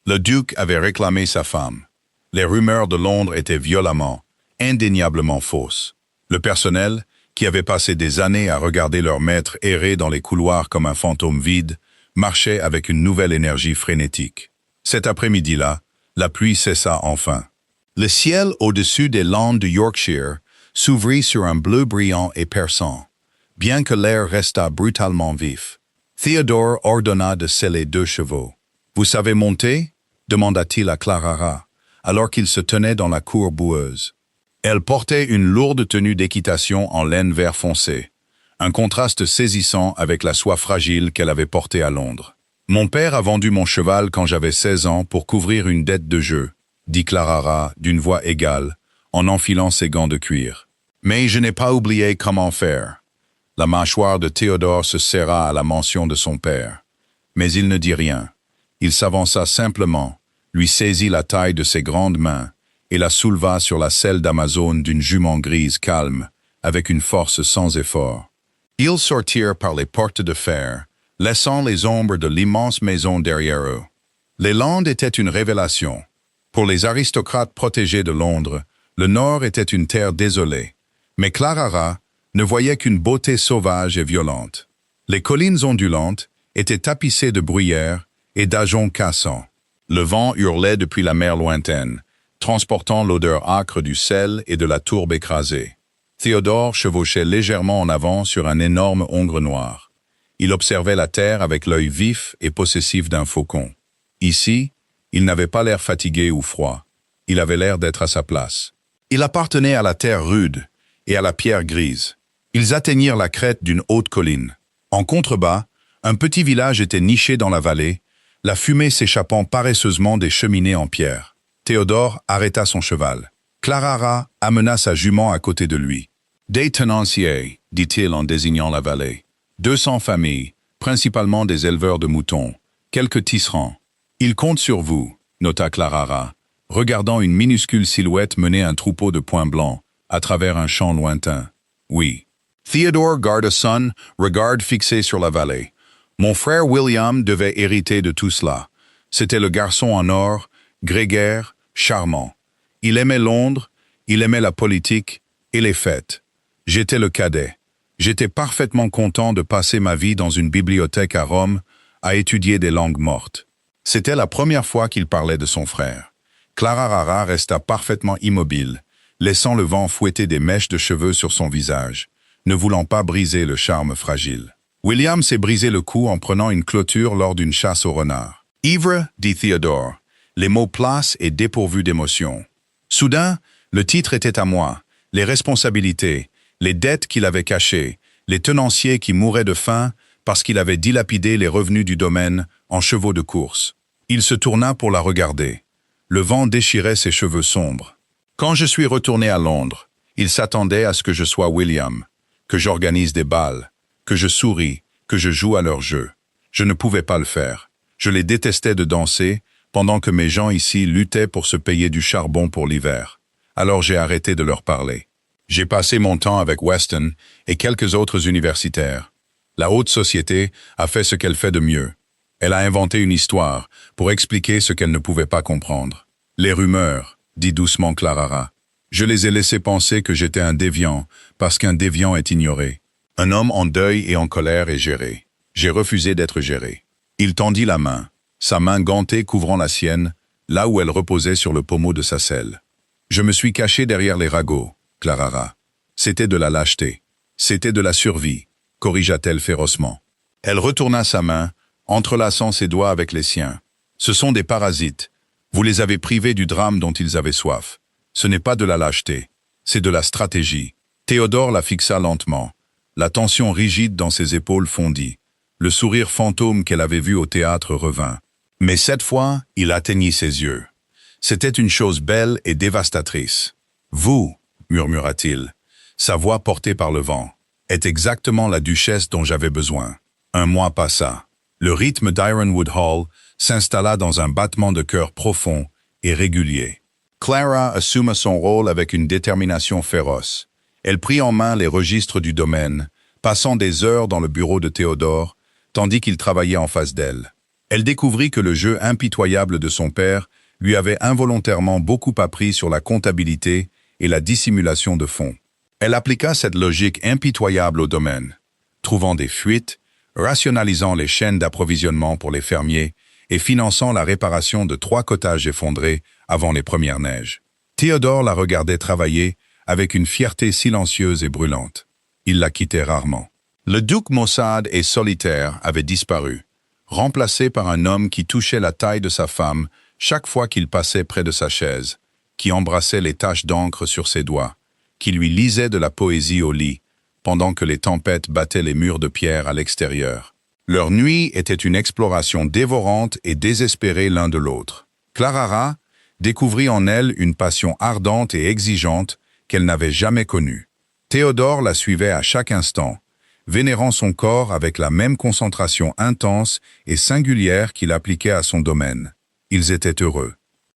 Le duc avait réclamé sa femme. Les rumeurs de Londres étaient violemment, indéniablement fausses. Le personnel, qui avait passé des années à regarder leur maître errer dans les couloirs comme un fantôme vide, marchait avec une nouvelle énergie frénétique. Cet après-midi-là, la pluie cessa enfin. Le ciel au-dessus des landes du Yorkshire s'ouvrit sur un bleu brillant et perçant, bien que l'air restât brutalement vif. Théodore ordonna de seller 2 chevaux. « Vous savez monter ?» demanda-t-il à Clara, alors qu'il se tenait dans la cour boueuse. Elle portait une lourde tenue d'équitation en laine vert foncé, un contraste saisissant avec la soie fragile qu'elle avait portée à Londres. « Mon père a vendu mon cheval quand j'avais 16 ans pour couvrir une dette de jeu, » dit Clara d'une voix égale, en enfilant ses gants de cuir. « Mais je n'ai pas oublié comment faire. » La mâchoire de Théodore se serra à la mention de son père. Mais il ne dit rien. Il s'avança simplement, lui saisit la taille de ses grandes mains et la souleva sur la selle d'Amazone d'une jument grise calme, avec une force sans effort. Ils sortirent par les portes de fer, laissant les ombres de l'immense maison derrière eux. Les Landes étaient une révélation. Pour les aristocrates protégés de Londres, le Nord était une terre désolée. Mais Clara ne voyait qu'une beauté sauvage et violente. Les collines ondulantes étaient tapissées de bruyères et d'ajoncs cassants. Le vent hurlait depuis la mer lointaine, transportant l'odeur âcre du sel et de la tourbe écrasée. Théodore chevauchait légèrement en avant sur un énorme hongre noir. Il observait la terre avec l'œil vif et possessif d'un faucon. Ici, il n'avait pas l'air fatigué ou froid. Il avait l'air d'être à sa place. Il appartenait à la terre rude et à la pierre grise. Ils atteignirent la crête d'une haute colline. En contrebas, un petit village était niché dans la vallée, la fumée s'échappant paresseusement des cheminées en pierre. Théodore arrêta son cheval. Clara amena sa jument à côté de lui. « Des tenanciers, dit-il en désignant la vallée. 200 familles, principalement des éleveurs de moutons, quelques tisserands. Ils comptent sur vous, nota Clara, regardant une minuscule silhouette mener un troupeau de points blancs à travers un champ lointain. Oui. Théodore garda son regard fixé sur la vallée. Mon frère William devait hériter de tout cela. C'était le garçon en or, grégaire, charmant. Il aimait Londres, il aimait la politique et les fêtes. J'étais le cadet. J'étais parfaitement content de passer ma vie dans une bibliothèque à Rome à étudier des langues mortes. C'était la première fois qu'il parlait de son frère. Clara resta parfaitement immobile, laissant le vent fouetter des mèches de cheveux sur son visage, ne voulant pas briser le charme fragile. William s'est brisé le cou en prenant une clôture lors d'une chasse au renard. Ivre, dit Théodore, les mots places et dépourvus d'émotion. Soudain, le titre était à moi, les responsabilités, les dettes qu'il avait cachées, les tenanciers qui mouraient de faim parce qu'il avait dilapidé les revenus du domaine en chevaux de course. Il se tourna pour la regarder. Le vent déchirait ses cheveux sombres. Quand je suis retourné à Londres, il s'attendait à ce que je sois William, que j'organise des bals, que je souris, que je joue à leur jeu. Je ne pouvais pas le faire. Je les détestais de danser, pendant que mes gens ici luttaient pour se payer du charbon pour l'hiver. Alors j'ai arrêté de leur parler. J'ai passé mon temps avec Weston et quelques autres universitaires. La haute société a fait ce qu'elle fait de mieux. Elle a inventé une histoire pour expliquer ce qu'elle ne pouvait pas comprendre. Les rumeurs, dit doucement Clarara. Je les ai laissés penser que j'étais un déviant, parce qu'un déviant est ignoré. Un homme en deuil et en colère est géré. J'ai refusé d'être géré. Il tendit la main, sa main gantée couvrant la sienne, là où elle reposait sur le pommeau de sa selle. Je me suis caché derrière les ragots, Clarara. C'était de la lâcheté. C'était de la survie, corrigea-t-elle férocement. Elle retourna sa main, entrelaçant ses doigts avec les siens. Ce sont des parasites. Vous les avez privés du drame dont ils avaient soif. Ce n'est pas de la lâcheté, c'est de la stratégie. Théodore la fixa lentement. La tension rigide dans ses épaules fondit. Le sourire fantôme qu'elle avait vu au théâtre revint. Mais cette fois, il atteignit ses yeux. C'était une chose belle et dévastatrice. Vous, murmura-t-il, sa voix portée par le vent, êtes exactement la duchesse dont j'avais besoin. Un mois passa. Le rythme d'Ironwood Hall s'installa dans un battement de cœur profond et régulier. Clara assuma son rôle avec une détermination féroce. Elle prit en main les registres du domaine, passant des heures dans le bureau de Théodore, tandis qu'il travaillait en face d'elle. Elle découvrit que le jeu impitoyable de son père lui avait involontairement beaucoup appris sur la comptabilité et la dissimulation de fonds. Elle appliqua cette logique impitoyable au domaine, trouvant des fuites, rationalisant les chaînes d'approvisionnement pour les fermiers et finançant la réparation de 3 cottages effondrés avant les premières neiges. Théodore la regardait travailler avec une fierté silencieuse et brûlante. Il la quittait rarement. Le duc maussade et solitaire avait disparu, remplacé par un homme qui touchait la taille de sa femme chaque fois qu'il passait près de sa chaise, qui embrassait les taches d'encre sur ses doigts, qui lui lisait de la poésie au lit, pendant que les tempêtes battaient les murs de pierre à l'extérieur. Leur nuit était une exploration dévorante et désespérée l'un de l'autre. Clarara découvrit en elle une passion ardente et exigeante qu'elle n'avait jamais connue. Théodore la suivait à chaque instant, vénérant son corps avec la même concentration intense et singulière qu'il appliquait à son domaine. Ils étaient heureux.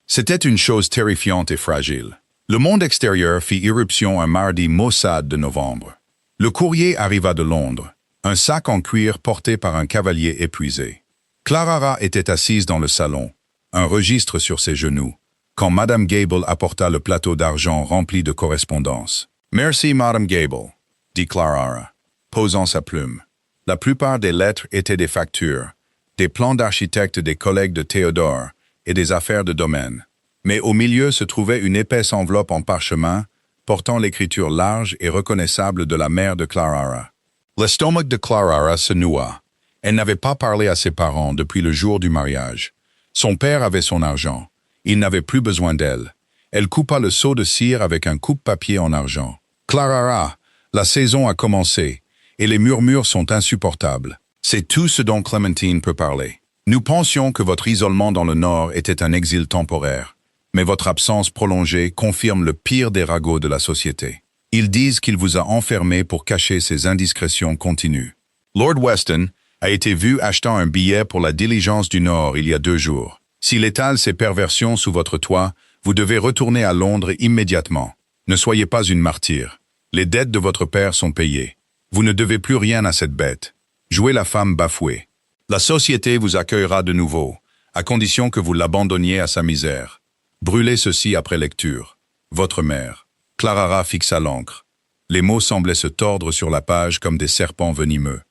C'était une chose terrifiante et fragile. Le monde extérieur fit irruption un mardi maussade de novembre. Le courrier arriva de Londres, un sac en cuir porté par un cavalier épuisé. Clarara était assise dans le salon, un registre sur ses genoux, quand Madame Gable apporta le plateau d'argent rempli de correspondances. « Merci, Madame Gable », dit Clarara, posant sa plume. La plupart des lettres étaient des factures, des plans d'architecte des collègues de Théodore et des affaires de domaine. Mais au milieu se trouvait une épaisse enveloppe en parchemin, portant l'écriture large et reconnaissable de la mère de Clarara. L'estomac de Clarara se noua. Elle n'avait pas parlé à ses parents depuis le jour du mariage. Son père avait son argent. Il n'avait plus besoin d'elle. Elle coupa le seau de cire avec un coupe-papier en argent. « Clarara, la saison a commencé, et les murmures sont insupportables. C'est tout ce dont Clémentine peut parler. Nous pensions que votre isolement dans le Nord était un exil temporaire, mais votre absence prolongée confirme le pire des ragots de la société. Ils disent qu'il vous a enfermé pour cacher ses indiscrétions continues. Lord Weston a été vu achetant un billet pour la diligence du Nord il y a 2 jours. S'il étale ses perversions sous votre toit, vous devez retourner à Londres immédiatement. Ne soyez pas une martyre. Les dettes de votre père sont payées. Vous ne devez plus rien à cette bête. Jouez la femme bafouée. La société vous accueillera de nouveau, à condition que vous l'abandonniez à sa misère. Brûlez ceci après lecture. Votre mère. Clarara fixa l'encre. Les mots semblaient se tordre sur la page comme des serpents venimeux.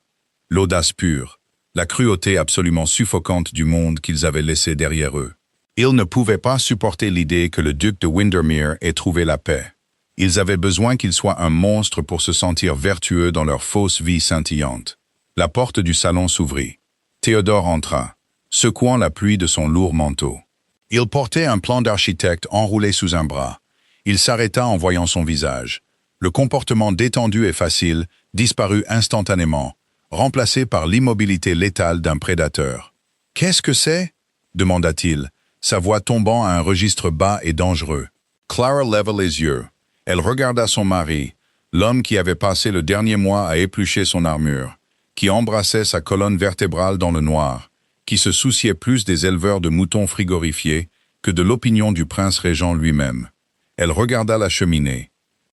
L'audace pure, la cruauté absolument suffocante du monde qu'ils avaient laissé derrière eux. Ils ne pouvaient pas supporter l'idée que le duc de Windermere ait trouvé la paix. Ils avaient besoin qu'il soit un monstre pour se sentir vertueux dans leur fausse vie scintillante. La porte du salon s'ouvrit. Théodore entra, secouant la pluie de son lourd manteau. Il portait un plan d'architecte enroulé sous un bras. Il s'arrêta en voyant son visage. Le comportement détendu et facile disparut instantanément, remplacé par l'immobilité létale d'un prédateur. « Qu'est-ce que c'est » demanda-t-il, sa voix tombant à un registre bas et dangereux. Clara leva les yeux. Elle regarda son mari, l'homme qui avait passé le dernier mois à éplucher son armure, qui embrassait sa colonne vertébrale dans le noir, qui se souciait plus des éleveurs de moutons frigorifiés que de l'opinion du prince régent lui-même. Elle regarda la cheminée.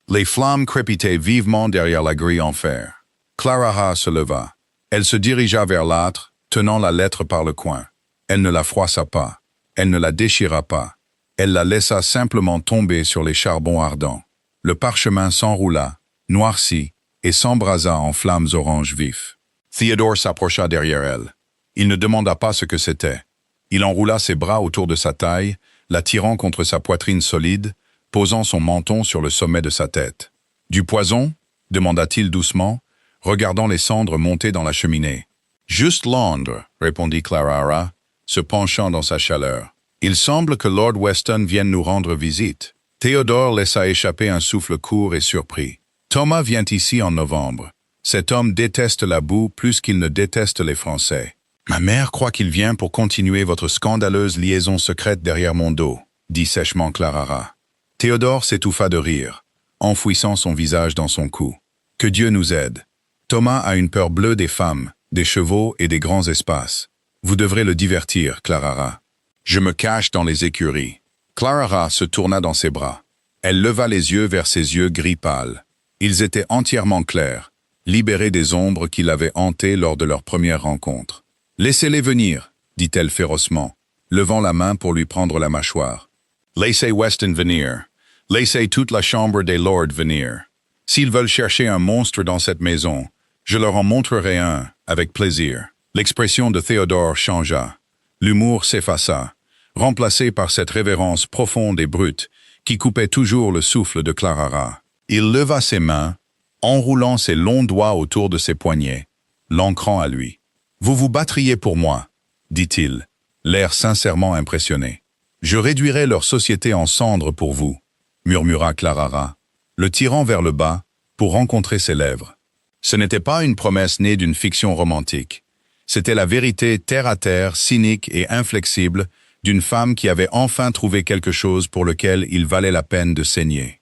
Les flammes crépitaient vivement derrière la grille en fer. Clarara se leva. Elle se dirigea vers l'âtre, tenant la lettre par le coin. Elle ne la froissa pas. Elle ne la déchira pas. Elle la laissa simplement tomber sur les charbons ardents. Le parchemin s'enroula, noircit, et s'embrasa en flammes orange vifs. Théodore s'approcha derrière elle. Il ne demanda pas ce que c'était. Il enroula ses bras autour de sa taille, la tirant contre sa poitrine solide, posant son menton sur le sommet de sa tête. « Du poison ?» demanda-t-il doucement, regardant les cendres monter dans la cheminée. « Juste Londres » répondit Clara, se penchant dans sa chaleur. « Il semble que Lord Weston vienne nous rendre visite. » Théodore laissa échapper un souffle court et surpris. « Thomas vient ici en novembre. Cet homme déteste la boue plus qu'il ne déteste les Français. Ma mère croit qu'il vient pour continuer votre scandaleuse liaison secrète derrière mon dos, dit sèchement Clara. Théodore s'étouffa de rire, enfouissant son visage dans son cou. Que Dieu nous aide. Thomas a une peur bleue des femmes, des chevaux et des grands espaces. Vous devrez le divertir, Clara. Je me cache dans les écuries. Clara se tourna dans ses bras. Elle leva les yeux vers ses yeux gris pâles. Ils étaient entièrement clairs, libérés des ombres qui l'avaient hanté lors de leur première rencontre. « Laissez-les venir, dit-elle férocement, levant la main pour lui prendre la mâchoire. « Laissez Weston venir. Laissez toute la chambre des lords venir. S'ils veulent chercher un monstre dans cette maison, je leur en montrerai un, avec plaisir. » L'expression de Théodore changea. L'humour s'effaça, remplacé par cette révérence profonde et brute qui coupait toujours le souffle de Clara. Il leva ses mains, enroulant ses longs doigts autour de ses poignets, l'ancrant à lui. « Vous vous battriez pour moi, dit-il, l'air sincèrement impressionné. « Je réduirai leur société en cendres pour vous, murmura Clara, le tirant vers le bas pour rencontrer ses lèvres. Ce n'était pas une promesse née d'une fiction romantique. C'était la vérité terre-à-terre, cynique et inflexible d'une femme qui avait enfin trouvé quelque chose pour lequel il valait la peine de saigner.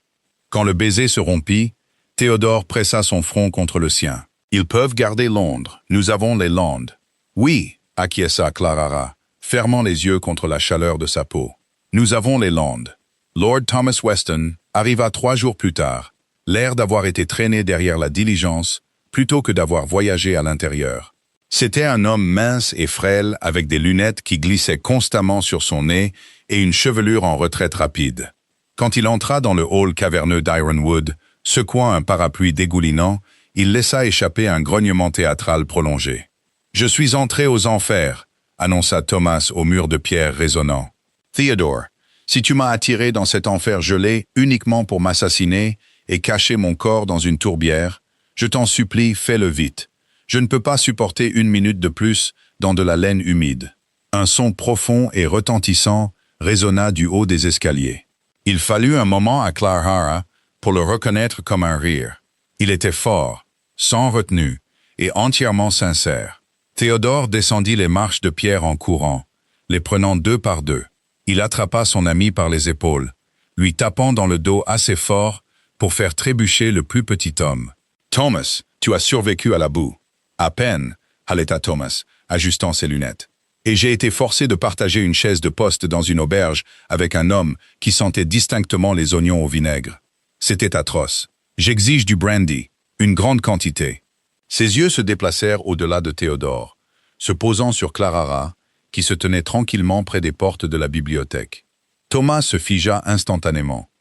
Quand le baiser se rompit, Théodore pressa son front contre le sien. « Ils peuvent garder Londres, nous avons les Landes. »« Oui, » acquiesça Clara, fermant les yeux contre la chaleur de sa peau. « Nous avons les Landes. » Lord Thomas Weston arriva 3 jours plus tard, l'air d'avoir été traîné derrière la diligence plutôt que d'avoir voyagé à l'intérieur. C'était un homme mince et frêle avec des lunettes qui glissaient constamment sur son nez et une chevelure en retraite rapide. Quand il entra dans le hall caverneux d'Ironwood, secouant un parapluie dégoulinant, il laissa échapper un grognement théâtral prolongé. « Je suis entré aux enfers », annonça Thomas au mur de pierre résonnant. « Théodore, si tu m'as attiré dans cet enfer gelé uniquement pour m'assassiner et cacher mon corps dans une tourbière, je t'en supplie, fais-le vite. Je ne peux pas supporter 1 minute de plus dans de la laine humide. » Un son profond et retentissant résonna du haut des escaliers. Il fallut un moment à Clara pour le reconnaître comme un rire. Il était fort, sans retenue et entièrement sincère. Théodore descendit les marches de pierre en courant, les prenant 2 par 2. Il attrapa son ami par les épaules, lui tapant dans le dos assez fort pour faire trébucher le plus petit homme. « Thomas, tu as survécu à la boue. »« À peine, » haleta Thomas, ajustant ses lunettes. « Et j'ai été forcé de partager une chaise de poste dans une auberge avec un homme qui sentait distinctement les oignons au vinaigre. C'était atroce. J'exige du brandy, une grande quantité. » Ses yeux se déplacèrent au-delà de Théodore, se posant sur Clara, qui se tenait tranquillement près des portes de la bibliothèque. Thomas se figea instantanément.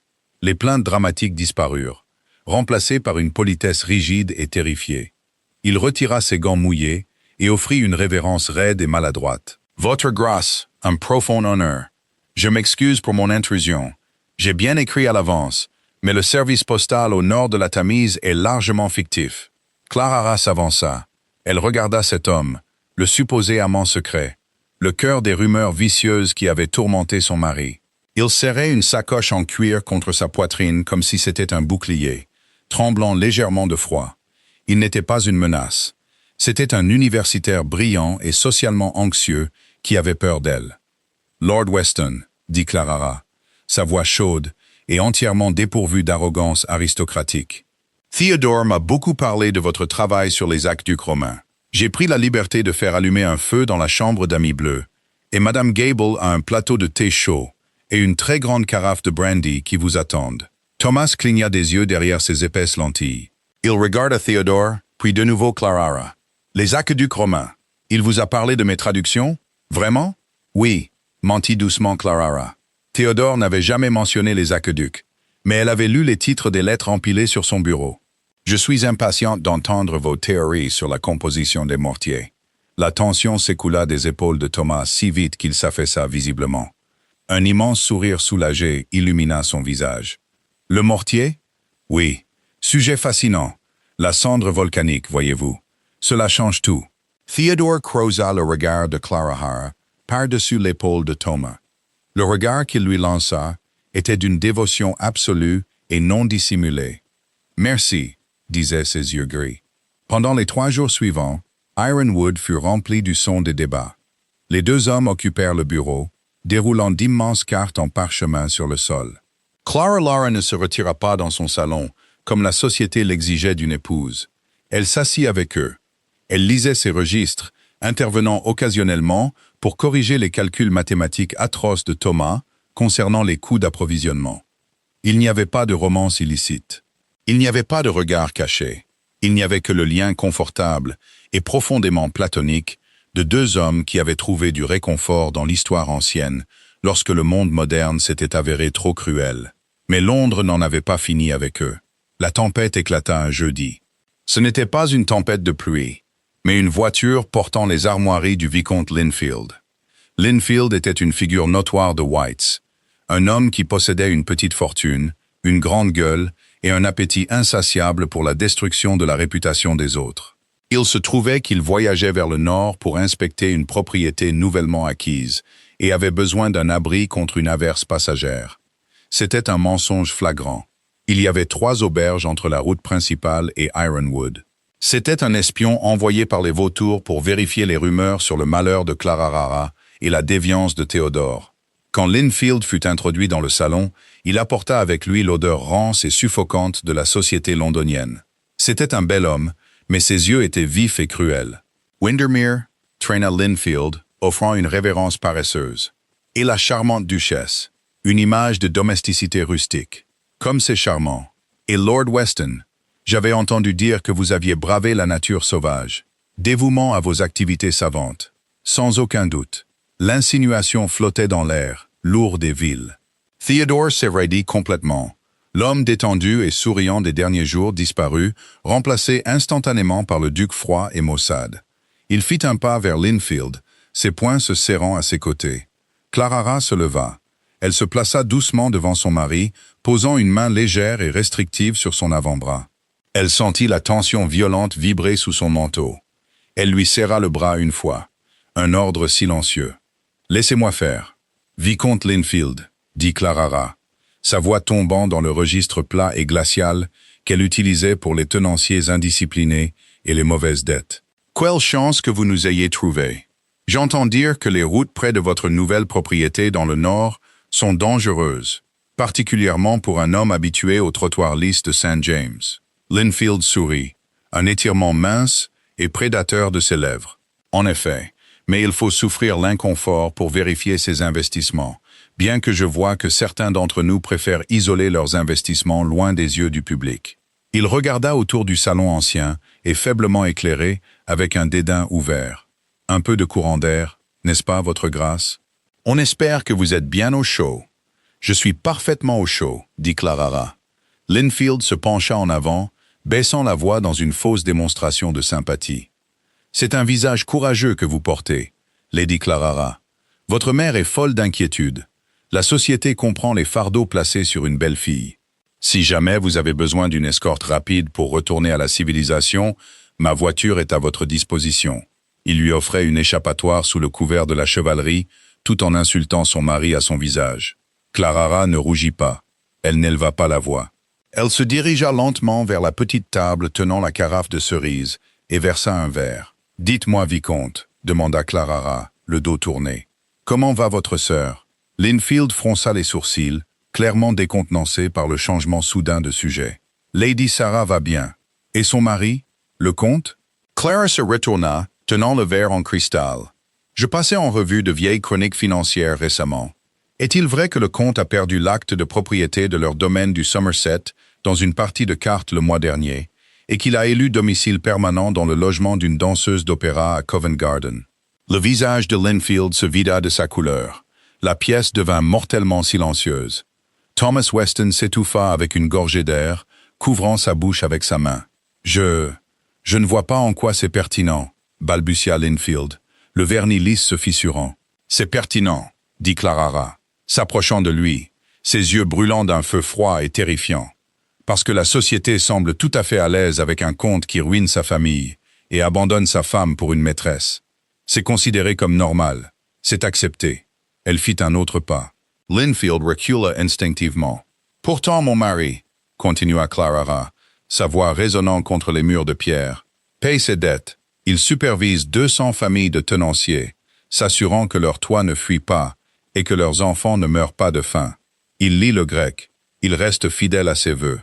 Les plaintes dramatiques disparurent, remplacées par une politesse rigide et terrifiée. Il retira ses gants mouillés et offrit une révérence raide et maladroite. « Votre grâce, un profond honneur. Je m'excuse pour mon intrusion. J'ai bien écrit à l'avance, mais le service postal au nord de la Tamise est largement fictif. » Clara s'avança. Elle regarda cet homme, le supposé amant secret, le cœur des rumeurs vicieuses qui avaient tourmenté son mari. Il serrait une sacoche en cuir contre sa poitrine comme si c'était un bouclier, tremblant légèrement de froid. Il n'était pas une menace. C'était un universitaire brillant et socialement anxieux qui avait peur d'elle. « Lord Weston, » dit Clara, sa voix chaude et entièrement dépourvue d'arrogance aristocratique. « Théodore m'a beaucoup parlé de votre travail sur les aqueducs romains. J'ai pris la liberté de faire allumer un feu dans la chambre d'amis bleus, et Madame Gable a un plateau de thé chaud et une très grande carafe de brandy qui vous attendent. » Thomas cligna des yeux derrière ses épaisses lentilles. Il regarda Théodore, puis de nouveau Clara. Les aqueducs romains. Il vous a parlé de mes traductions? Vraiment? Oui, mentit doucement Clarara. Théodore n'avait jamais mentionné les aqueducs, mais elle avait lu les titres des lettres empilées sur son bureau. Je suis impatiente d'entendre vos théories sur la composition des mortiers. La tension s'écoula des épaules de Thomas si vite qu'il s'affaissa visiblement. Un immense sourire soulagé illumina son visage. Le mortier? Oui. Sujet fascinant. La cendre volcanique, voyez-vous. Cela change tout. Théodore creusa le regard de Clarara par-dessus l'épaule de Thomas. Le regard qu'il lui lança était d'une dévotion absolue et non dissimulée. Merci, disaient ses yeux gris. Pendant les 3 jours suivants, Ironwood fut rempli du son des débats. Les 2 hommes occupèrent le bureau, déroulant d'immenses cartes en parchemin sur le sol. Clarara ne se retira pas dans son salon, comme la société l'exigeait d'une épouse. Elle s'assit avec eux. Elle lisait ses registres, intervenant occasionnellement pour corriger les calculs mathématiques atroces de Thomas concernant les coûts d'approvisionnement. Il n'y avait pas de romance illicite. Il n'y avait pas de regard caché. Il n'y avait que le lien confortable et profondément platonique de 2 hommes qui avaient trouvé du réconfort dans l'histoire ancienne lorsque le monde moderne s'était avéré trop cruel. Mais Londres n'en avait pas fini avec eux. La tempête éclata un jeudi. Ce n'était pas une tempête de pluie, mais une voiture portant les armoiries du vicomte Linfield. Linfield était une figure notoire de White's, un homme qui possédait une petite fortune, une grande gueule et un appétit insatiable pour la destruction de la réputation des autres. Il se trouvait qu'il voyageait vers le nord pour inspecter une propriété nouvellement acquise et avait besoin d'un abri contre une averse passagère. C'était un mensonge flagrant. Il y avait 3 auberges entre la route principale et Ironwood. C'était un espion envoyé par les vautours pour vérifier les rumeurs sur le malheur de Clarara et la déviance de Théodore. Quand Linfield fut introduit dans le salon, il apporta avec lui l'odeur rance et suffocante de la société londonienne. C'était un bel homme, mais ses yeux étaient vifs et cruels. Windermere traîna Linfield, offrant une révérence paresseuse. Et la charmante duchesse, une image de domesticité rustique. Comme c'est charmant. Et Lord Weston, j'avais entendu dire que vous aviez bravé la nature sauvage. Dévouement à vos activités savantes. Sans aucun doute. L'insinuation flottait dans l'air, lourde et vile. Théodore s'éraidit complètement. L'homme détendu et souriant des derniers jours disparut, remplacé instantanément par le duc froid et maussade. Il fit un pas vers Linfield, ses poings se serrant à ses côtés. Clarara se leva. Elle se plaça doucement devant son mari, posant une main légère et restrictive sur son avant-bras. Elle sentit la tension violente vibrer sous son manteau. Elle lui serra le bras une fois. Un ordre silencieux. « Laissez-moi faire. »« Vicomte Linfield, » dit Clarara, sa voix tombant dans le registre plat et glacial qu'elle utilisait pour les tenanciers indisciplinés et les mauvaises dettes. « Quelle chance que vous nous ayez trouvés. J'entends dire que les routes près de votre nouvelle propriété dans le nord sont dangereuses, particulièrement pour un homme habitué au trottoir lisse de St. James. » Linfield sourit, un étirement mince et prédateur de ses lèvres. En effet, mais il faut souffrir l'inconfort pour vérifier ses investissements, bien que je vois que certains d'entre nous préfèrent isoler leurs investissements loin des yeux du public. Il regarda autour du salon ancien et faiblement éclairé avec un dédain ouvert. Un peu de courant d'air, n'est-ce pas, votre grâce? On espère que vous êtes bien au chaud. Je suis parfaitement au chaud, dit Clarara. Linfield se pencha en avant, baissant la voix dans une fausse démonstration de sympathie. C'est un visage courageux que vous portez, Lady Clarara. Votre mère est folle d'inquiétude. La société comprend les fardeaux placés sur une belle fille. Si jamais vous avez besoin d'une escorte rapide pour retourner à la civilisation, ma voiture est à votre disposition. Il lui offrait une échappatoire sous le couvert de la chevalerie, tout en insultant son mari à son visage. Clarara ne rougit pas. Elle n'éleva pas la voix. Elle se dirigea lentement vers la petite table tenant la carafe de cerises et versa un verre. « Dites-moi, vicomte, » demanda Clarara, le dos tourné. « Comment va votre sœur ?» Linfield fronça les sourcils, clairement décontenancé par le changement soudain de sujet. « Lady Sarah va bien. Et son mari, le comte ?» Clara se retourna, tenant le verre en cristal. « Je passais en revue de vieilles chroniques financières récemment. Est-il vrai que le comte a perdu l'acte de propriété de leur domaine du Somerset dans une partie de cartes le mois dernier, et qu'il a élu domicile permanent dans le logement d'une danseuse d'opéra à Covent Garden. Le visage de Linfield se vida de sa couleur. La pièce devint mortellement silencieuse. Thomas Weston s'étouffa avec une gorgée d'air, couvrant sa bouche avec sa main. Je ne vois pas en quoi c'est pertinent, balbutia Linfield, le vernis lisse se fissurant. C'est pertinent, dit Clarara, s'approchant de lui, ses yeux brûlant d'un feu froid et terrifiant. Parce que la société semble tout à fait à l'aise avec un comte qui ruine sa famille et abandonne sa femme pour une maîtresse. C'est considéré comme normal. C'est accepté. Elle fit un autre pas. Linfield recula instinctivement. Pourtant, mon mari, continua Clarara, sa voix résonnant contre les murs de pierre, paye ses dettes. Il supervise 200 familles de tenanciers, s'assurant que leur toit ne fuit pas et que leurs enfants ne meurent pas de faim. Il lit le grec. Il reste fidèle à ses vœux.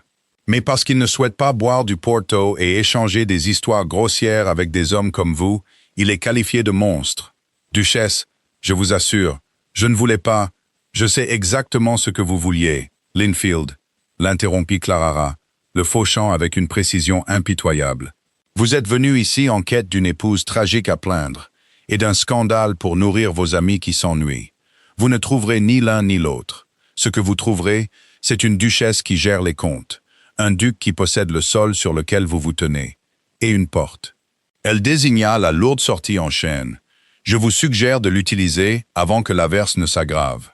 Mais parce qu'il ne souhaite pas boire du Porto et échanger des histoires grossières avec des hommes comme vous, il est qualifié de monstre. Duchesse, je vous assure, je ne voulais pas. Je sais exactement ce que vous vouliez. Linfield, l'interrompit Clarara, le fauchant avec une précision impitoyable. Vous êtes venu ici en quête d'une épouse tragique à plaindre, et d'un scandale pour nourrir vos amis qui s'ennuient. Vous ne trouverez ni l'un ni l'autre. Ce que vous trouverez, c'est une duchesse qui gère les comptes, un duc qui possède le sol sur lequel vous vous tenez, et une porte. Elle désigna la lourde sortie en chêne. Je vous suggère de l'utiliser avant que l'averse ne s'aggrave.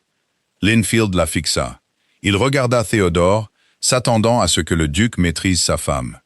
Linfield la fixa. Il regarda Théodore, s'attendant à ce que le duc maîtrise sa femme.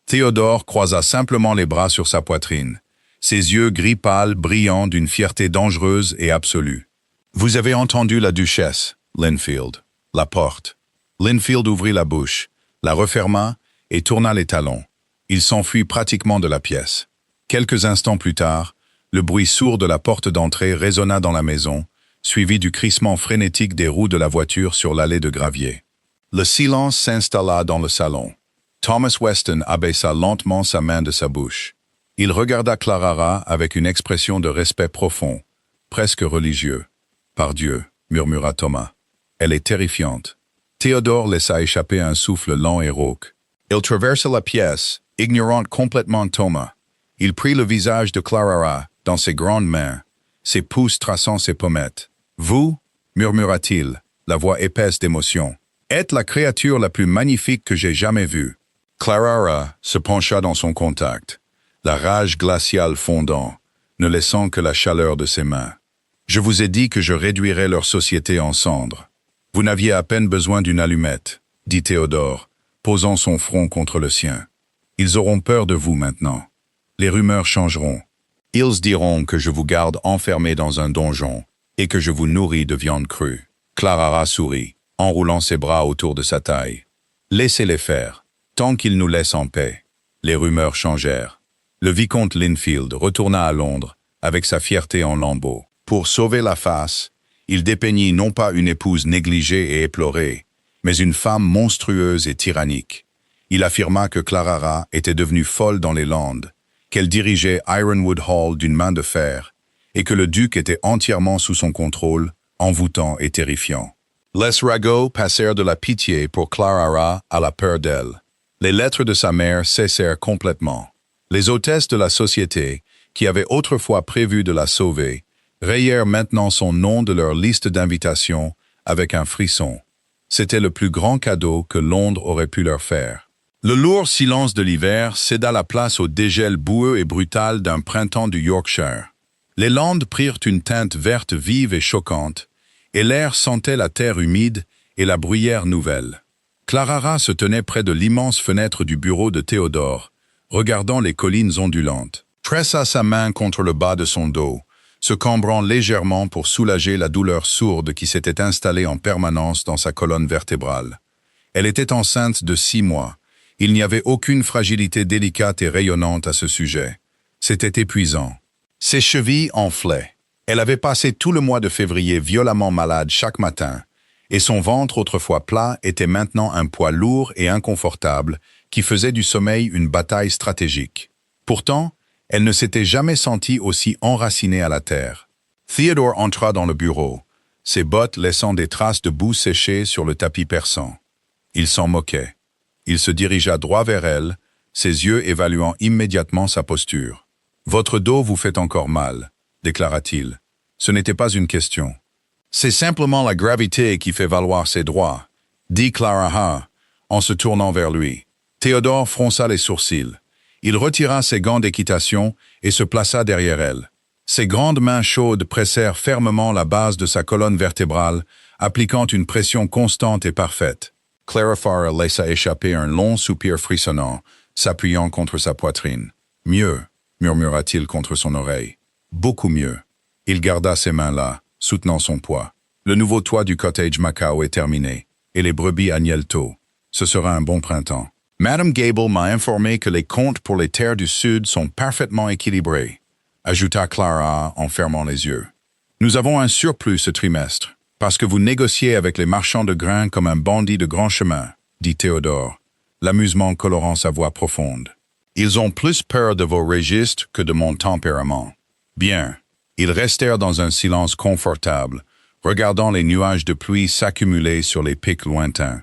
Théodore croisa simplement les bras sur sa poitrine, ses yeux gris pâles brillants d'une fierté dangereuse et absolue. Vous avez entendu la duchesse, Linfield. La porte. Linfield ouvrit la bouche, la referma et tourna les talons. Il s'enfuit pratiquement de la pièce. Quelques instants plus tard, le bruit sourd de la porte d'entrée résonna dans la maison, suivi du crissement frénétique des roues de la voiture sur l'allée de gravier. Le silence s'installa dans le salon. Thomas Weston abaissa lentement sa main de sa bouche. Il regarda Clarara avec une expression de respect profond, presque religieux. « Par Dieu, murmura Thomas. Elle est terrifiante. » Théodore laissa échapper un souffle lent et rauque. Il traversa la pièce, ignorant complètement Thomas. Il prit le visage de Clarara dans ses grandes mains, ses pouces traçant ses pommettes. « Vous, murmura-t-il, la voix épaisse d'émotion, êtes la créature la plus magnifique que j'ai jamais vue. » Clarara se pencha dans son contact, la rage glaciale fondant, ne laissant que la chaleur de ses mains. « Je vous ai dit que je réduirais leur société en cendres. Vous n'aviez à peine besoin d'une allumette, dit Théodore, posant son front contre le sien. Ils auront peur de vous maintenant. Les rumeurs changeront. Ils diront que je vous garde enfermé dans un donjon et que je vous nourris de viande crue. » Clarara sourit, enroulant ses bras autour de sa taille. « Laissez-les faire, tant qu'ils nous laissent en paix. » Les rumeurs changèrent. Le vicomte Linfield retourna à Londres avec sa fierté en lambeaux. Pour sauver la face, il dépeignit non pas une épouse négligée et éplorée, mais une femme monstrueuse et tyrannique. Il affirma que Clarara était devenue folle dans les Landes, qu'elle dirigeait Ironwood Hall d'une main de fer, et que le duc était entièrement sous son contrôle, envoûtant et terrifiant. Les ragots passèrent de la pitié pour Clarara à la peur d'elle. Les lettres de sa mère cessèrent complètement. Les hôtesses de la société, qui avaient autrefois prévu de la sauver, rayèrent maintenant son nom de leur liste d'invitations avec un frisson. C'était le plus grand cadeau que Londres aurait pu leur faire. Le lourd silence de l'hiver céda la place au dégel boueux et brutal d'un printemps du Yorkshire. Les landes prirent une teinte verte vive et choquante, et l'air sentait la terre humide et la bruyère nouvelle. Clarara se tenait près de l'immense fenêtre du bureau de Théodore, regardant les collines ondulantes. Pressa sa main contre le bas de son dos, se cambrant légèrement pour soulager la douleur sourde qui s'était installée en permanence dans sa colonne vertébrale. Elle était enceinte de 6 mois. Il n'y avait aucune fragilité délicate et rayonnante à ce sujet. C'était épuisant. Ses chevilles enflaient. Elle avait passé tout le mois de février violemment malade chaque matin, et son ventre autrefois plat était maintenant un poids lourd et inconfortable qui faisait du sommeil une bataille stratégique. Pourtant, elle ne s'était jamais sentie aussi enracinée à la terre. Theodore entra dans le bureau, ses bottes laissant des traces de boue séchée sur le tapis persan. Il s'en moquait. Il se dirigea droit vers elle, ses yeux évaluant immédiatement sa posture. « Votre dos vous fait encore mal, déclara-t-il. Ce n'était pas une question. C'est simplement la gravité qui fait valoir ses droits, dit Clara en se tournant vers lui. Théodore fronça les sourcils. Il retira ses gants d'équitation et se plaça derrière elle. Ses grandes mains chaudes pressèrent fermement la base de sa colonne vertébrale, appliquant une pression constante et parfaite. Clara Farr laissa échapper un long soupir frissonnant, s'appuyant contre sa poitrine. « Mieux », murmura-t-il contre son oreille. « Beaucoup mieux. » Il garda ses mains là, soutenant son poids. Le nouveau toit du cottage Macao est terminé, et les brebis agnellent tôt. Ce sera un bon printemps. Madame Gable m'a informé que les comptes pour les terres du Sud sont parfaitement équilibrés, ajouta Clara en fermant les yeux. Nous avons un surplus ce trimestre, parce que vous négociez avec les marchands de grains comme un bandit de grand chemin, dit Théodore, l'amusement colorant sa voix profonde. Ils ont plus peur de vos registres que de mon tempérament. Bien. Ils restèrent dans un silence confortable, regardant les nuages de pluie s'accumuler sur les pics lointains.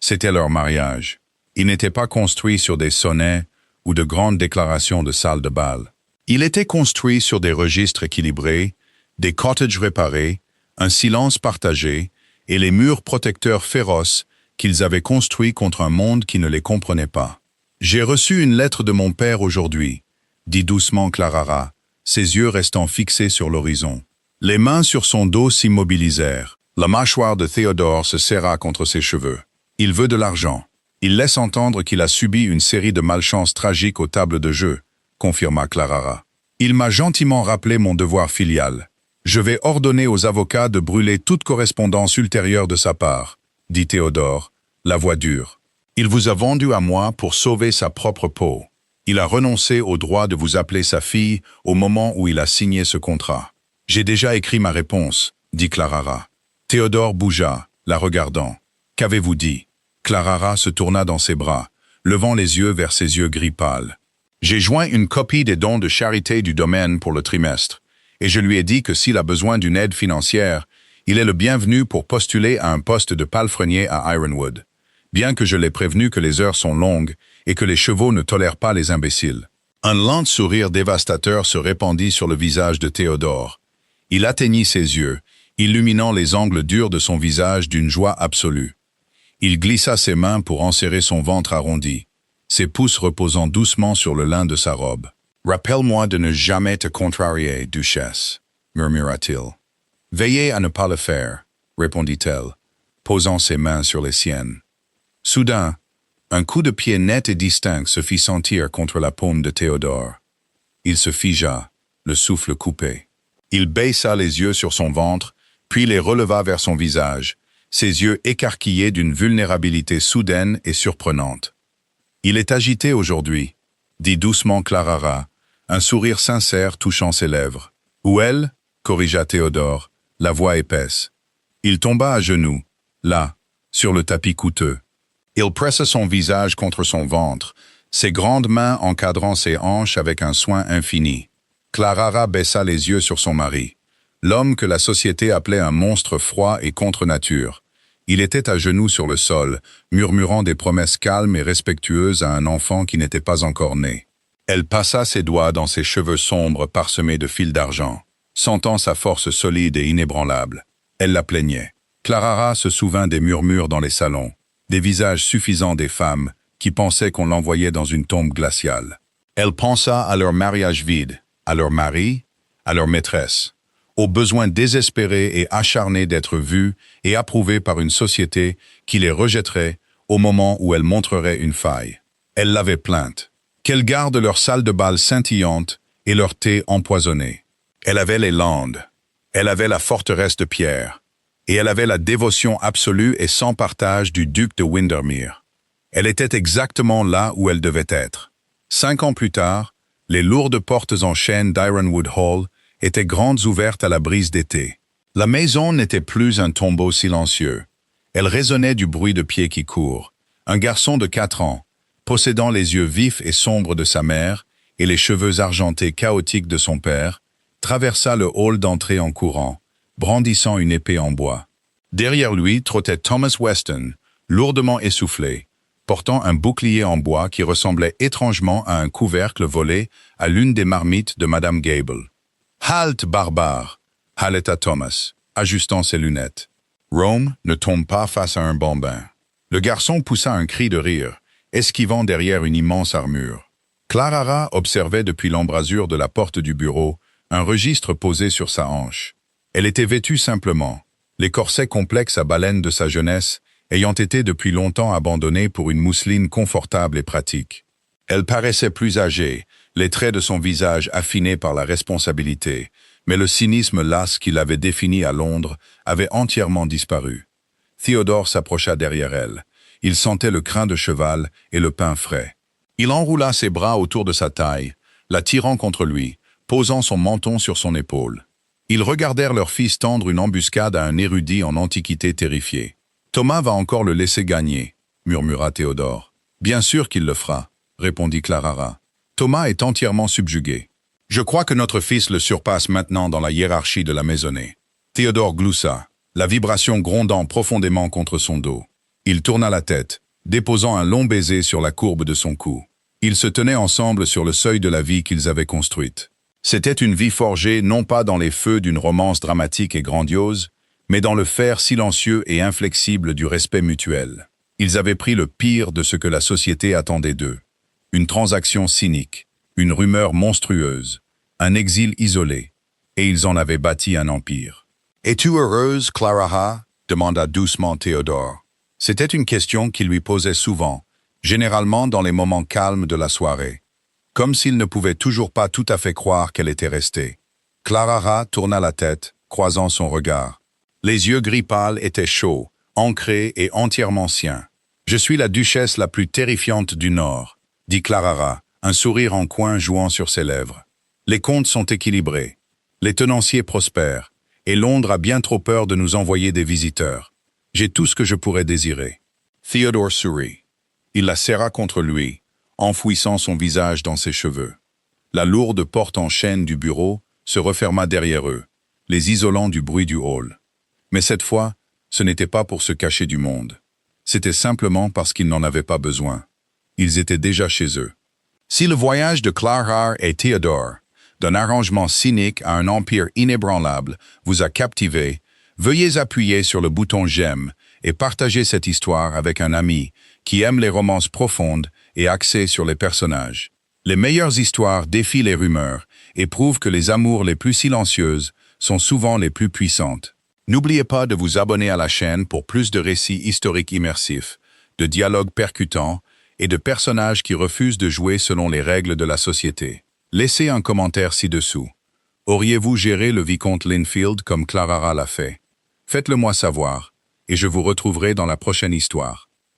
C'était leur mariage. Il n'était pas construit sur des sonnets ou de grandes déclarations de salles de bal. Il était construit sur des registres équilibrés, des cottages réparés, un silence partagé et les murs protecteurs féroces qu'ils avaient construits contre un monde qui ne les comprenait pas. « J'ai reçu une lettre de mon père aujourd'hui », dit doucement Clara, ses yeux restant fixés sur l'horizon. Les mains sur son dos s'immobilisèrent. La mâchoire de Théodore se serra contre ses cheveux. Il veut de l'argent. Il laisse entendre qu'il a subi une série de malchances tragiques aux tables de jeu, confirma Clara. Il m'a gentiment rappelé mon devoir filial. Je vais ordonner aux avocats de brûler toute correspondance ultérieure de sa part, dit Théodore, la voix dure. Il vous a vendu à moi pour sauver sa propre peau. Il a renoncé au droit de vous appeler sa fille au moment où il a signé ce contrat. J'ai déjà écrit ma réponse, dit Clara. Théodore bougea, la regardant. Qu'avez-vous dit? Clara se tourna dans ses bras, levant les yeux vers ses yeux gris pâles. J'ai joint une copie des dons de charité du domaine pour le trimestre, et je lui ai dit que s'il a besoin d'une aide financière, il est le bienvenu pour postuler à un poste de palefrenier à Ironwood, bien que je l'ai prévenu que les heures sont longues et que les chevaux ne tolèrent pas les imbéciles. Un lent sourire dévastateur se répandit sur le visage de Théodore. Il atteignit ses yeux, illuminant les angles durs de son visage d'une joie absolue. Il glissa ses mains pour enserrer son ventre arrondi, ses pouces reposant doucement sur le lin de sa robe. « Rappelle-moi de ne jamais te contrarier, duchesse, » murmura-t-il. « Veillez à ne pas le faire, » répondit-elle, posant ses mains sur les siennes. Soudain, un coup de pied net et distinct se fit sentir contre la paume de Théodore. Il se figea, le souffle coupé. Il baissa les yeux sur son ventre, puis les releva vers son visage, ses yeux écarquillés d'une vulnérabilité soudaine et surprenante. « Il est agité aujourd'hui, » dit doucement Clara, un sourire sincère touchant ses lèvres. « Ou elle ?» corrigea Théodore, la voix épaisse. Il tomba à genoux, là, sur le tapis coûteux. Il pressa son visage contre son ventre, ses grandes mains encadrant ses hanches avec un soin infini. Clara baissa les yeux sur son mari, l'homme que la société appelait un monstre froid et contre nature. Il était à genoux sur le sol, murmurant des promesses calmes et respectueuses à un enfant qui n'était pas encore né. Elle passa ses doigts dans ses cheveux sombres parsemés de fils d'argent, sentant sa force solide et inébranlable. Elle la plaignait. Clara se souvint des murmures dans les salons, des visages suffisants des femmes qui pensaient qu'on l'envoyait dans une tombe glaciale. Elle pensa à leur mariage vide, à leur mari, à leur maîtresse, au besoin désespéré et acharné d'être vus et approuvés par une société qui les rejetterait au moment où elle montrerait une faille. Elle l'avait plainte. Qu'elles gardent leur salle de bal scintillante et leur thé empoisonné. Elle avait les Landes, elle avait la forteresse de pierre, et elle avait la dévotion absolue et sans partage du duc de Windermere. Elle était exactement là où elle devait être. 5 ans plus tard, les lourdes portes en chêne d'Ironwood Hall étaient grandes ouvertes à la brise d'été. La maison n'était plus un tombeau silencieux. Elle résonnait du bruit de pieds qui courent. Un garçon de 4 ans, possédant les yeux vifs et sombres de sa mère et les cheveux argentés chaotiques de son père, traversa le hall d'entrée en courant, brandissant une épée en bois. Derrière lui trottait Thomas Weston, lourdement essoufflé, portant un bouclier en bois qui ressemblait étrangement à un couvercle volé à l'une des marmites de Madame Gable. « Halte, barbare !» haleta Thomas, ajustant ses lunettes. Rome ne tombe pas face à un bambin. Le garçon poussa un cri de rire, esquivant derrière une immense armure. Clarara observait depuis l'embrasure de la porte du bureau un registre posé sur sa hanche. Elle était vêtue simplement, les corsets complexes à baleine de sa jeunesse ayant été depuis longtemps abandonnés pour une mousseline confortable et pratique. Elle paraissait plus âgée, les traits de son visage affinés par la responsabilité, mais le cynisme las qui l'avait défini à Londres avait entièrement disparu. Théodore s'approcha derrière elle. Il sentait le crin de cheval et le pain frais. Il enroula ses bras autour de sa taille, la tirant contre lui, posant son menton sur son épaule. Ils regardèrent leur fils tendre une embuscade à un érudit en antiquité terrifié. « Thomas va encore le laisser gagner », murmura Théodore. « Bien sûr qu'il le fera », répondit Clarara. Thomas est entièrement subjugué. « Je crois que notre fils le surpasse maintenant dans la hiérarchie de la maisonnée. » Théodore gloussa, la vibration grondant profondément contre son dos. Il tourna la tête, déposant un long baiser sur la courbe de son cou. Ils se tenaient ensemble sur le seuil de la vie qu'ils avaient construite. C'était une vie forgée non pas dans les feux d'une romance dramatique et grandiose, mais dans le fer silencieux et inflexible du respect mutuel. Ils avaient pris le pire de ce que la société attendait d'eux. Une transaction cynique, une rumeur monstrueuse, un exil isolé, et ils en avaient bâti un empire. « Es-tu heureuse, Clarara ?» demanda doucement Théodore. C'était une question qu'il lui posait souvent, généralement dans les moments calmes de la soirée, comme s'il ne pouvait toujours pas tout à fait croire qu'elle était restée. Clarara tourna la tête, croisant son regard. Les yeux gris pâles étaient chauds, ancrés et entièrement siens. « Je suis la duchesse la plus terrifiante du Nord », dit Clarara, un sourire en coin jouant sur ses lèvres. « Les comptes sont équilibrés, les tenanciers prospèrent, et Londres a bien trop peur de nous envoyer des visiteurs. J'ai tout ce que je pourrais désirer. » Théodore sourit. Il la serra contre lui, enfouissant son visage dans ses cheveux. La lourde porte en chêne du bureau se referma derrière eux, les isolant du bruit du hall. Mais cette fois, ce n'était pas pour se cacher du monde. C'était simplement parce qu'ils n'en avaient pas besoin. Ils étaient déjà chez eux. Si le voyage de Clarara et Théodore, d'un arrangement cynique à un empire inébranlable, vous a captivé, veuillez appuyer sur le bouton j'aime et partager cette histoire avec un ami qui aime les romances profondes et axées sur les personnages. Les meilleures histoires défient les rumeurs et prouvent que les amours les plus silencieuses sont souvent les plus puissantes. N'oubliez pas de vous abonner à la chaîne pour plus de récits historiques immersifs, de dialogues percutants et de personnages qui refusent de jouer selon les règles de la société. Laissez un commentaire ci-dessous. Auriez-vous géré le vicomte Linfield comme Clarara l'a fait? Faites-le moi savoir, et je vous retrouverai dans la prochaine histoire.